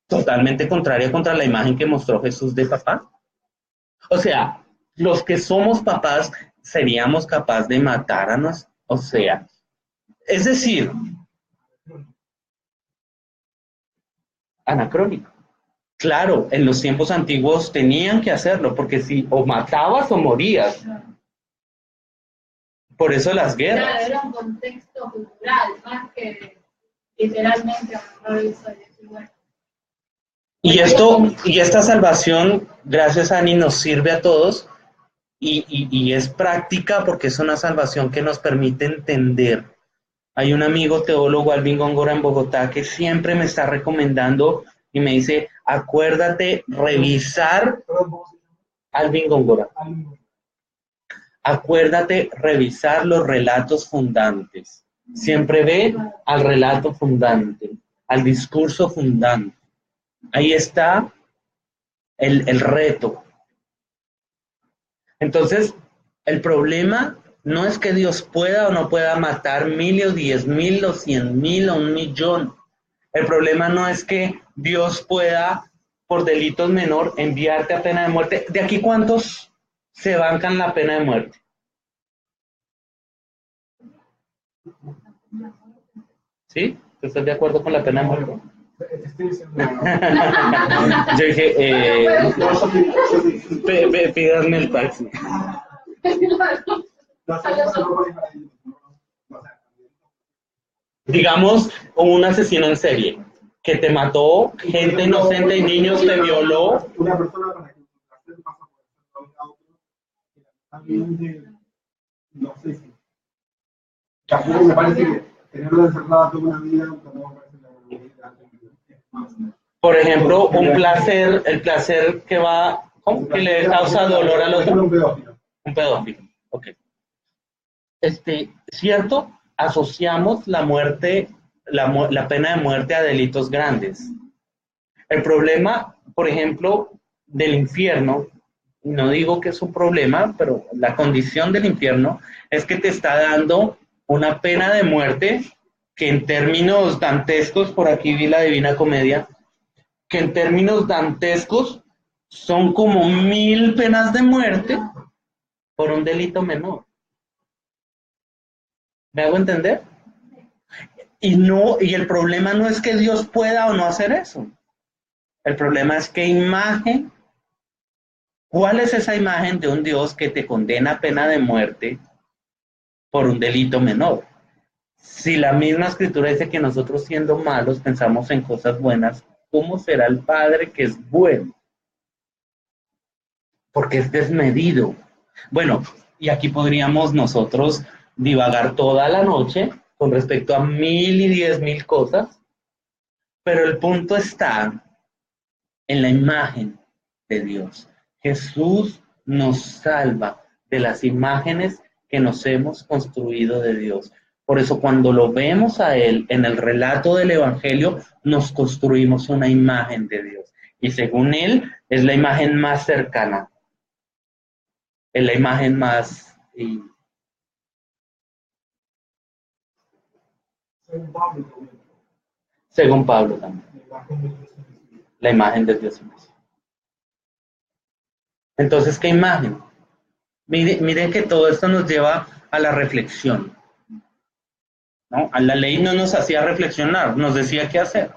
totalmente contraria contra la imagen que mostró Jesús de papá. O sea, los que somos papás seríamos capaces de matar a nosotros. O sea, es decir, anacrónico. Claro, en los tiempos antiguos tenían que hacerlo, porque si o matabas o morías. Por eso las Claro, guerras. era un contexto cultural, más que literalmente agarrar eso y decir, bueno. Y esta salvación, gracias a Ani, nos sirve a todos y es práctica porque es una salvación que nos permite entender. Hay un amigo teólogo, Alvin Góngora, en Bogotá, que siempre me está recomendando y me dice, acuérdate, revisar, Alvin Góngora, acuérdate, revisar los relatos fundantes. Siempre ve al relato fundante, al discurso fundante. Ahí está el reto. Entonces, el problema no es que Dios pueda o no pueda matar 1.000 o 10.000 o 100.000 o 1.000.000. El problema no es que Dios pueda, por delitos menor, enviarte a pena de muerte. ¿De aquí cuántos se bancan la pena de muerte? ¿Sí? ¿Estás de acuerdo con la pena de muerte? Yo dije, pídanme el taxi. Digamos, un asesino en serie que te mató gente inocente y niños, te violó. Una persona para que hacer pasa por el auto, no sé si. Tampoco me parece que tenerlo encerrado toda una vida, tampoco me parece la. Por ejemplo, un placer, el placer que va, ¿cómo? Que le causa dolor al otro. Un pedófilo. Un pedófilo, ok. ¿Cierto? Asociamos la muerte, la pena de muerte a delitos grandes. El problema, por ejemplo, del infierno, no digo que es un problema, pero la condición del infierno es que te está dando una pena de muerte que en términos dantescos, por aquí vi la Divina Comedia, que en términos dantescos son como 1.000 penas de muerte por un delito menor. ¿Me hago entender? Y el problema no es que Dios pueda o no hacer eso. El problema es qué imagen, ¿cuál es esa imagen de un Dios que te condena a pena de muerte por un delito menor? Si la misma escritura dice que nosotros siendo malos pensamos en cosas buenas, ¿cómo será el Padre que es bueno? Porque es desmedido. Bueno, y aquí podríamos nosotros divagar toda la noche con respecto a 1.000 y 10.000 cosas, pero el punto está en la imagen de Dios. Jesús nos salva de las imágenes que nos hemos construido de Dios. Por eso cuando lo vemos a Él en el relato del Evangelio, nos construimos una imagen de Dios. Y según Él, es la imagen más cercana. Es la imagen más... según Pablo también. La imagen de Dios mismo. Entonces, ¿qué imagen? Miren que todo esto nos lleva a la reflexión, ¿no? A la ley no nos hacía reflexionar, nos decía qué hacer.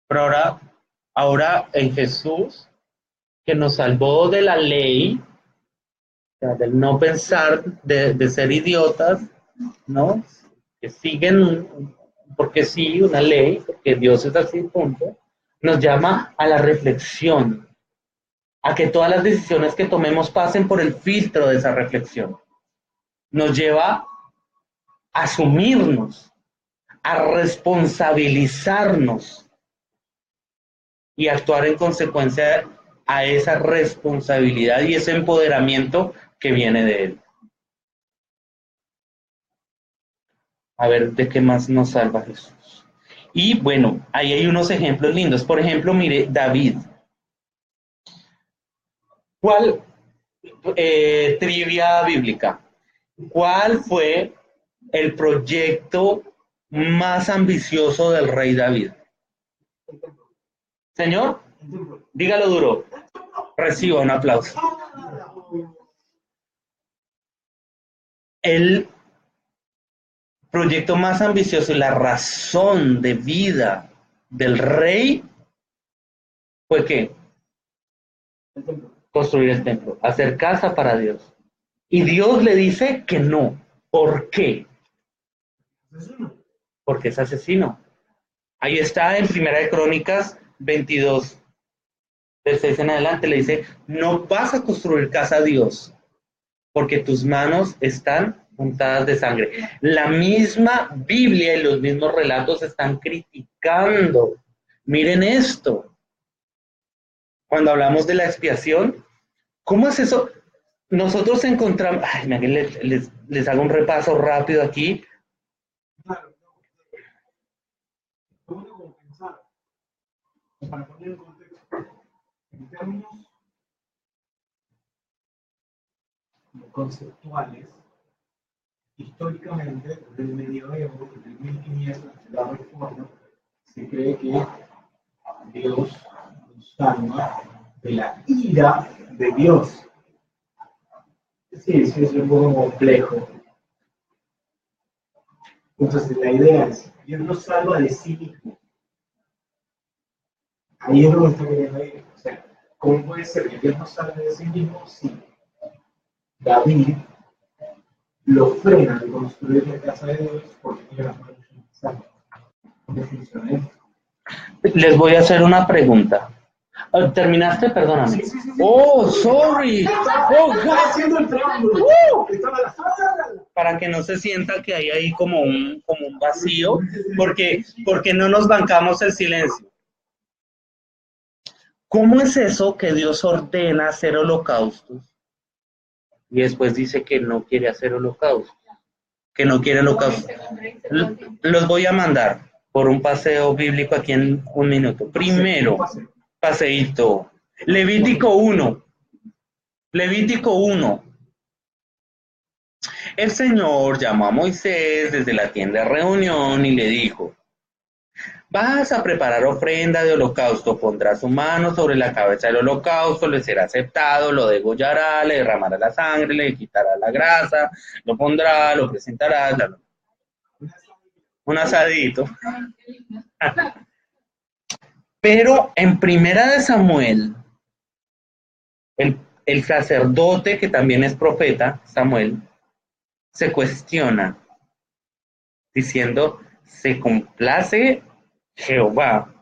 Pero ahora en Jesús, que nos salvó de la ley, o sea, del no pensar, de ser idiotas, ¿no? Que siguen, porque sí, una ley, porque Dios es así, punto, nos llama a la reflexión, a que todas las decisiones que tomemos pasen por el filtro de esa reflexión. Nos lleva a asumirnos, a responsabilizarnos y actuar en consecuencia a esa responsabilidad y ese empoderamiento que viene de Él. A ver, ¿de qué más nos salva Jesús? Y bueno, ahí hay unos ejemplos lindos. Por ejemplo, mire, David. ¿Cuál, trivia bíblica, cuál fue el proyecto más ambicioso del rey David? Señor, dígalo duro. Reciba un aplauso. El proyecto más ambicioso y la razón de vida del rey fue ¿qué? Construir el templo, hacer casa para Dios. Y Dios le dice que no. ¿Por qué? Porque es asesino. Ahí está en Primera de Crónicas 22, del 6 en adelante, le dice, no vas a construir casa a Dios, porque tus manos están untadas de sangre. La misma Biblia y los mismos relatos están criticando. Miren esto. Cuando hablamos de la expiación, ¿cómo es eso? Nosotros encontramos, les hago un repaso rápido aquí. Claro, ¿cómo te pensar? Para poner en contexto, en términos conceptuales, históricamente, desde el medioevo, desde el 1500, desde la Reforma, se cree que Dios nos salva de la ira de Dios. Sí, es un poco complejo. Entonces, la idea es, Dios nos salva de sí mismo. Ahí es donde está queriendo ir. O sea, ¿cómo puede ser que Dios nos salve de sí mismo si David lo frena de construir la casa de Dios porque tiene las manos santas? ¿Cómo funciona esto? Les voy a hacer una pregunta. ¿Terminaste? Perdóname. Sí. Oh, sorry. Oh, Estaba haciendo el preámbulo. Estaba la para que no se sienta que hay ahí como un vacío, porque no nos bancamos el silencio. ¿Cómo es eso que Dios ordena hacer holocaustos y después dice que no quiere hacer holocaustos? Que no quiere holocaustos. Los voy a mandar por un paseo bíblico aquí en un minuto. Primero, paseíto. Levítico 1. Levítico 1. El Señor llamó a Moisés desde la tienda de reunión y le dijo, vas a preparar ofrenda de holocausto, pondrá su mano sobre la cabeza del holocausto, le será aceptado, lo degollará, le derramará la sangre, le quitará la grasa, lo pondrá, lo presentará, un asadito. Pero en Primera de Samuel, el sacerdote, que también es profeta, Samuel, se cuestiona, diciendo, se complace Jehová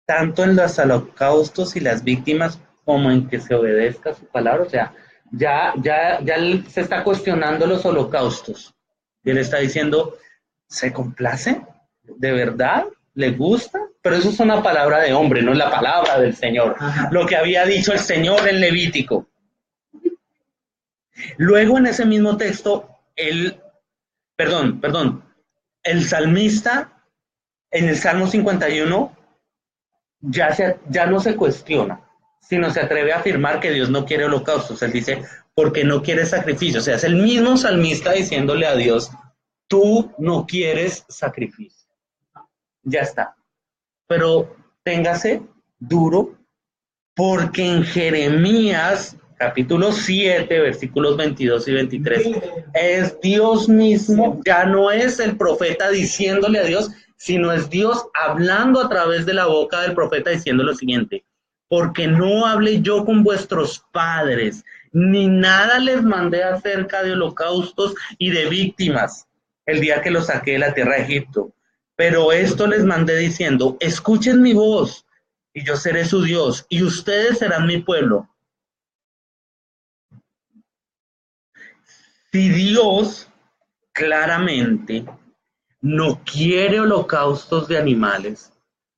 tanto en los holocaustos y las víctimas como en que se obedezca su palabra. O sea, ya se está cuestionando los holocaustos. Y él está diciendo, ¿se complace? ¿De verdad? ¿Le gusta? Pero eso es una palabra de hombre, no es la palabra del Señor. Lo que había dicho el Señor en Levítico. Luego en ese mismo texto, el salmista en el Salmo 51 ya no se cuestiona, sino se atreve a afirmar que Dios no quiere holocaustos. Él dice, porque no quiere sacrificio. O sea, es el mismo salmista diciéndole a Dios, tú no quieres sacrificio. Ya está. Pero téngase duro, porque en Jeremías capítulo 7, versículos 22 y 23, es Dios mismo, ya no es el profeta diciéndole a Dios, sino es Dios hablando a través de la boca del profeta diciendo lo siguiente, porque no hablé yo con vuestros padres, ni nada les mandé acerca de holocaustos y de víctimas, el día que los saqué de la tierra de Egipto, pero esto les mandé diciendo, escuchen mi voz, y yo seré su Dios, y ustedes serán mi pueblo. Si Dios claramente no quiere holocaustos de animales,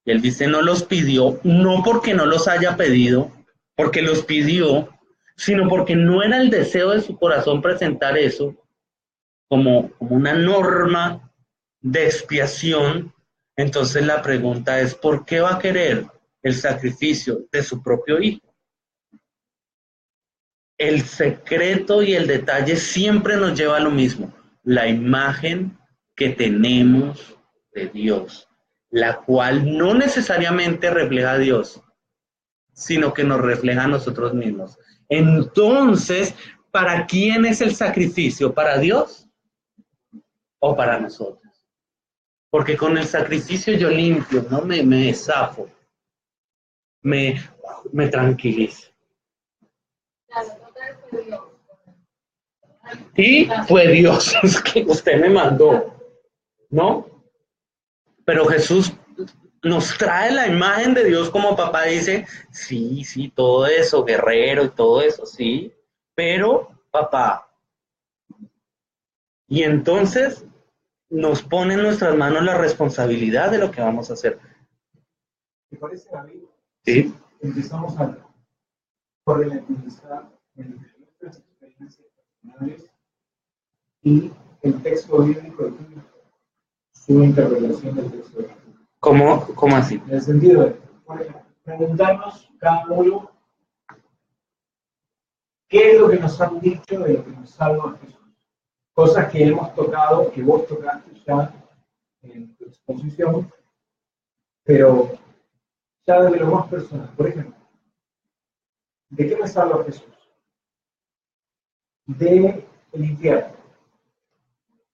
y él dice no los pidió, no porque no los haya pedido, porque los pidió, sino porque no era el deseo de su corazón presentar eso como una norma de expiación, entonces la pregunta es, ¿por qué va a querer el sacrificio de su propio hijo? El secreto y el detalle siempre nos lleva a lo mismo, la imagen que tenemos de Dios, la cual no necesariamente refleja a Dios, sino que nos refleja a nosotros mismos. Entonces, ¿para quién es el sacrificio? ¿Para Dios o para nosotros? Porque con el sacrificio yo limpio, ¿no? Me desafo, me tranquilizo. Claro, total fue Dios. Y fue Dios es que usted me mandó, ¿no? Pero Jesús nos trae la imagen de Dios como papá dice, sí, sí, todo eso, guerrero y todo eso, sí, pero papá. Y entonces nos pone en nuestras manos la responsabilidad de lo que vamos a hacer. ¿Te parece, David? Sí. Empezamos a correlativizar entre nuestras experiencias personales y el texto bíblico de su interpretación del texto bíblico. ¿Cómo así? En el sentido de, por ejemplo, preguntarnos cada uno qué es lo que nos han dicho de lo que nos salva a Jesús. Cosas que hemos tocado, que vos tocaste ya en tu exposición, pero ya de lo más personal. Por ejemplo, ¿de qué me salva Jesús? De el infierno.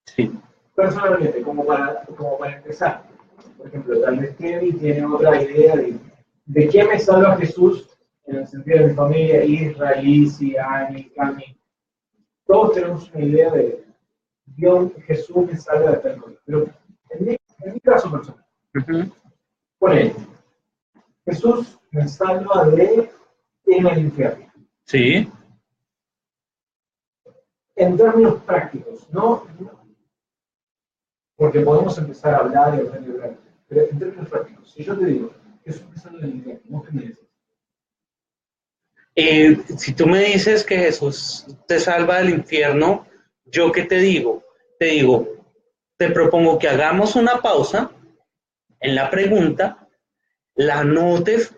Sí. Personalmente, como para empezar. Por ejemplo, tal vez Kevin tiene otra idea de qué me salva Jesús en el sentido de mi familia, Israel, Siani, Cami. Todos tenemos una idea de Dios, Jesús me salva de tal cosa. Pero en mi caso personal, por ejemplo, Jesús me salva de en el infierno. Sí. En términos prácticos, no porque podemos empezar a hablar y hablar, pero en términos prácticos, si yo te digo, Jesús me salva del infierno, ¿vos qué me dices? Si tú me dices que Jesús te salva del infierno, ¿yo qué te digo? Te propongo que hagamos una pausa en la pregunta, la anotes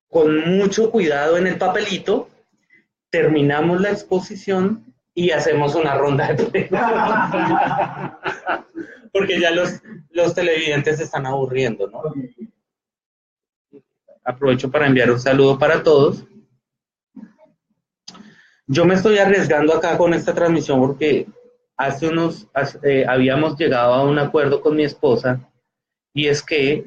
con mucho cuidado en el papelito, terminamos la exposición y hacemos una ronda de preguntas. Porque ya los televidentes se están aburriendo, ¿no? Aprovecho para enviar un saludo para todos. Yo me estoy arriesgando acá con esta transmisión porque habíamos llegado a un acuerdo con mi esposa y es que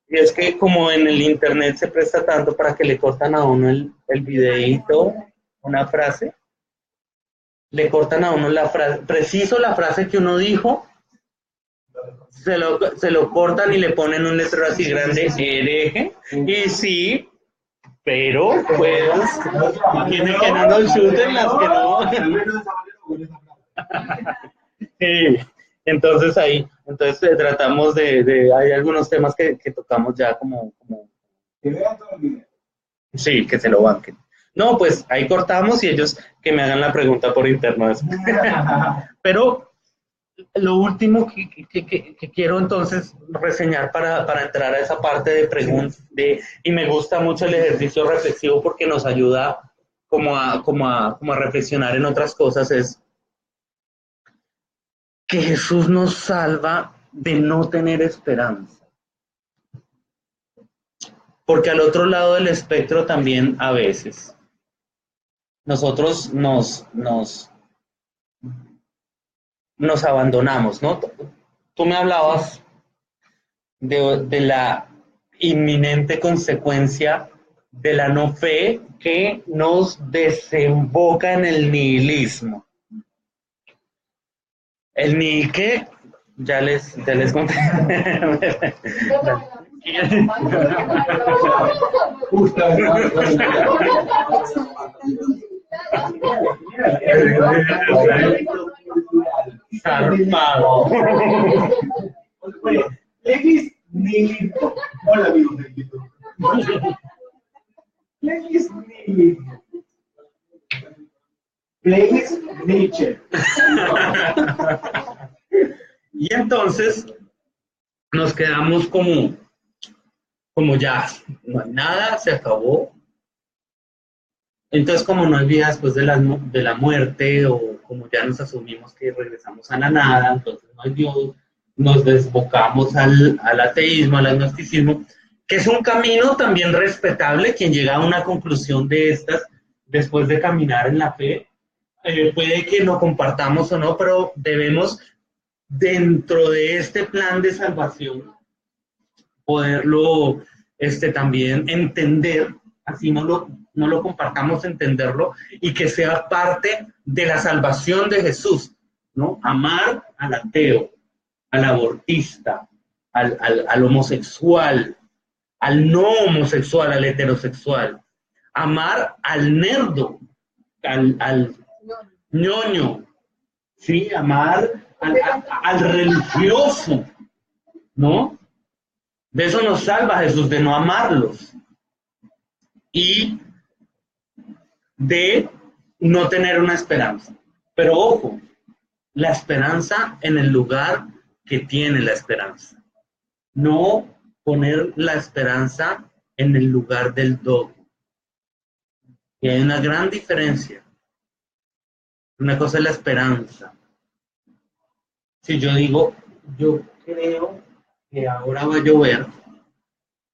y es que como en el internet se presta tanto para que le cortan a uno el videíto, una frase, le cortan a uno la frase, preciso la frase que uno dijo, se lo cortan y le ponen un letrero así grande, hereje, y sí, pero pues tiene que no nos chuten las que no. Sí, entonces tratamos hay algunos temas que tocamos ya como Que vean todo el video. sí, que se lo banquen. No, pues ahí cortamos y ellos que me hagan la pregunta por interno. Pero lo último que quiero entonces reseñar para entrar a esa parte de preguntas, y me gusta mucho el ejercicio reflexivo porque nos ayuda como a reflexionar en otras cosas, es que Jesús nos salva de no tener esperanza. Porque al otro lado del espectro también a veces nosotros nos abandonamos, ¿no? Tú me hablabas de la inminente consecuencia de la no fe que nos desemboca en el nihilismo. El ni que ya les conté. Zarpado. X nihilismo. Hola amigos del YouTube. X nihilismo. X Nietzsche. Y entonces nos quedamos como ya, no hay nada, se acabó. Entonces, como no hay vida después de la muerte, o como ya nos asumimos que regresamos a la nada, entonces no hay Dios, nos desbocamos al ateísmo, al agnosticismo, que es un camino también respetable. Quien llega a una conclusión de estas después de caminar en la fe, puede que lo compartamos o no, pero debemos, dentro de este plan de salvación, poderlo también entender, así no lo compartamos, entenderlo, y que sea parte de la salvación de Jesús, ¿no? Amar al ateo, al abortista, al homosexual, al no homosexual, al heterosexual, amar al nerdo, al ñoño, ¿sí? Amar al religioso, ¿no? De eso nos salva Jesús, de no amarlos y de no tener una esperanza. Pero ojo, la esperanza en el lugar que tiene la esperanza. No poner la esperanza en el lugar del dogma. Y hay una gran diferencia. Una cosa es la esperanza. Si yo digo, yo creo que ahora va a llover,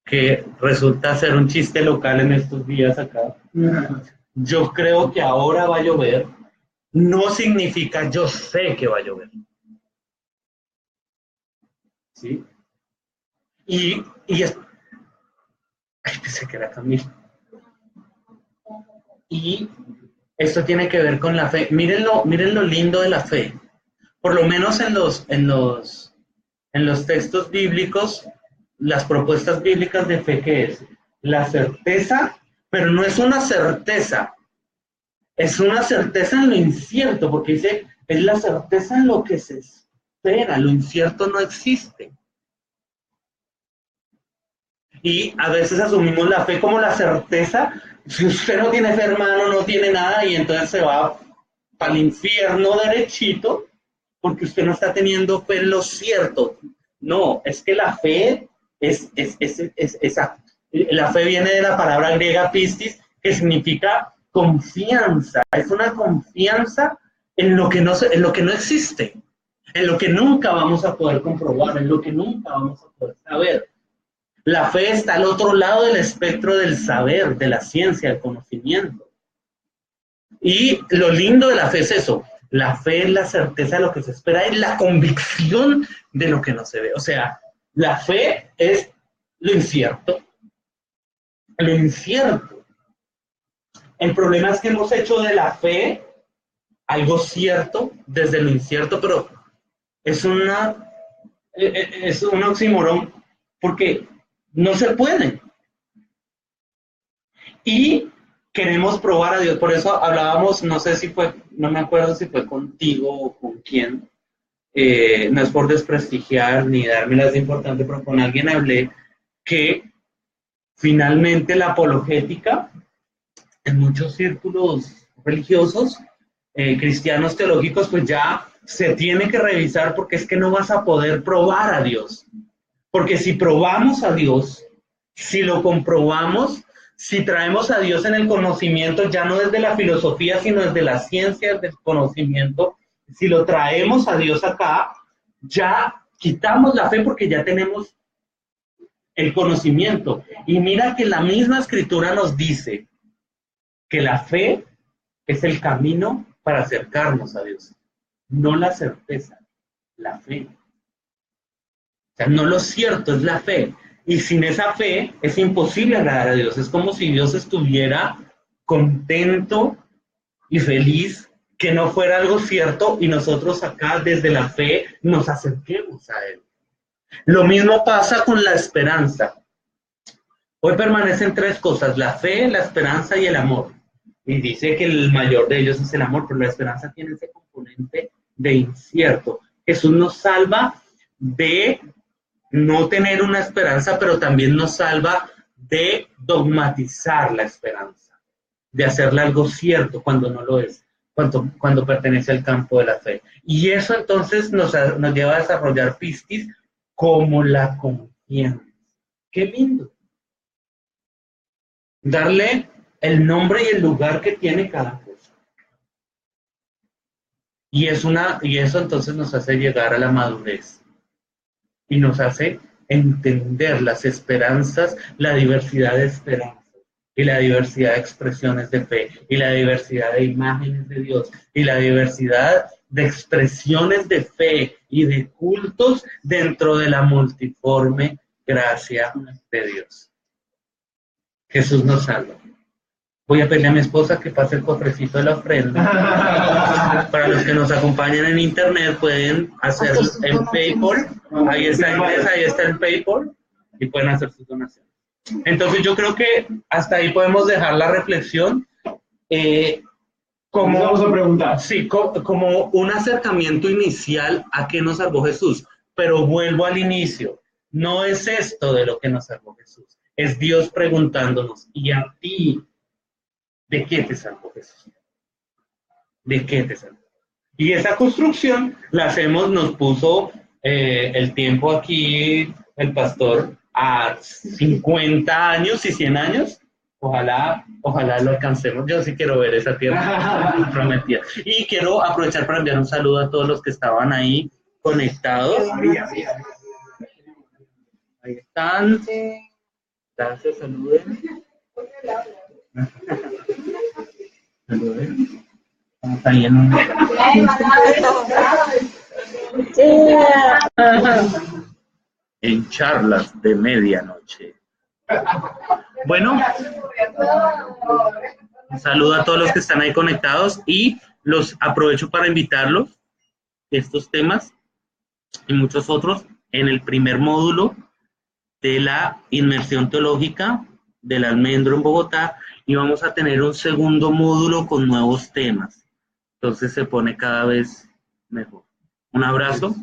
que resulta ser un chiste local en estos días acá. Yo creo que ahora va a llover, no significa yo sé que va a llover. ¿Sí? Y es... Ay, pensé que era Camilo. Y esto tiene que ver con la fe. Miren lo lindo de la fe. Por lo menos en los textos bíblicos, las propuestas bíblicas de fe, ¿qué es? La certeza, pero no es una certeza. Es una certeza en lo incierto, porque dice, es la certeza en lo que se espera. Lo incierto no existe. Y a veces asumimos la fe como la certeza. Si usted no tiene fe, hermano, no tiene nada, y entonces se va para el infierno derechito, porque usted no está teniendo fe en lo cierto. No, es que la fe es la fe viene de la palabra griega pistis, que significa confianza. Es una confianza en lo que no existe, en lo que nunca vamos a poder comprobar, en lo que nunca vamos a poder saber. La fe está al otro lado del espectro del saber, de la ciencia, del conocimiento. Y lo lindo de la fe es eso. La fe es la certeza de lo que se espera, es la convicción de lo que no se ve. O sea, la fe es lo incierto. Lo incierto. El problema es que hemos hecho de la fe algo cierto desde lo incierto, pero es un oxímoron, porque no se puede. Y queremos probar a Dios. Por eso hablábamos, no sé si fue, no me acuerdo si fue contigo o con quién. No es por desprestigiar ni darme las de importante, pero con alguien hablé que finalmente la apologética en muchos círculos religiosos, cristianos teológicos, pues ya se tiene que revisar, porque es que no vas a poder probar a Dios. Porque si probamos a Dios, si lo comprobamos, si traemos a Dios en el conocimiento, ya no desde la filosofía, sino desde la ciencia del conocimiento, si lo traemos a Dios acá, ya quitamos la fe, porque ya tenemos el conocimiento. Y mira que la misma Escritura nos dice que la fe es el camino para acercarnos a Dios, no la certeza, la fe. O sea, no lo cierto, es la fe. Y sin esa fe es imposible agradar a Dios. Es como si Dios estuviera contento y feliz que no fuera algo cierto y nosotros acá desde la fe nos acerquemos a Él. Lo mismo pasa con la esperanza. Hoy permanecen tres cosas: la fe, la esperanza y el amor. Y dice que el mayor de ellos es el amor, pero la esperanza tiene ese componente de incierto. Jesús nos salva de no tener una esperanza, pero también nos salva de dogmatizar la esperanza, de hacerla algo cierto cuando no lo es, cuando pertenece al campo de la fe. Y eso entonces nos lleva a desarrollar pistis como la confianza. ¡Qué lindo! Darle el nombre y el lugar que tiene cada cosa. Y eso entonces nos hace llegar a la madurez. Y nos hace entender las esperanzas, la diversidad de esperanzas y la diversidad de expresiones de fe y la diversidad de imágenes de Dios y la diversidad de expresiones de fe y de cultos dentro de la multiforme gracia de Dios. Jesús nos salva. Voy a pedirle a mi esposa que pase el cofrecito de la ofrenda. Para los que nos acompañan en internet pueden hacerlo en PayPal. Ahí está Inés, ahí está el PayPal y pueden hacer sus donaciones. Entonces yo creo que hasta ahí podemos dejar la reflexión. Vamos a preguntar. Sí, como un acercamiento inicial a qué nos salvó Jesús. Pero vuelvo al inicio. No es esto de lo que nos salvó Jesús. Es Dios preguntándonos, ¿y a ti de qué te salvó Jesús? ¿De qué te salvó? Y esa construcción la hacemos, nos puso el tiempo aquí el pastor a 50 años y 100 años. Ojalá lo alcancemos. Yo sí quiero ver esa tierra prometida. Y quiero aprovechar para enviar un saludo a todos los que estaban ahí conectados. Ahí están. Gracias, saluden. Saluden. Estamos ahí en charlas de medianoche. Bueno, un saludo a todos los que están ahí conectados y los aprovecho para invitarlos estos temas y muchos otros en el primer módulo de la inmersión teológica del Almendro en Bogotá, y vamos a tener un segundo módulo con nuevos temas. Entonces se pone cada vez mejor. Un abrazo.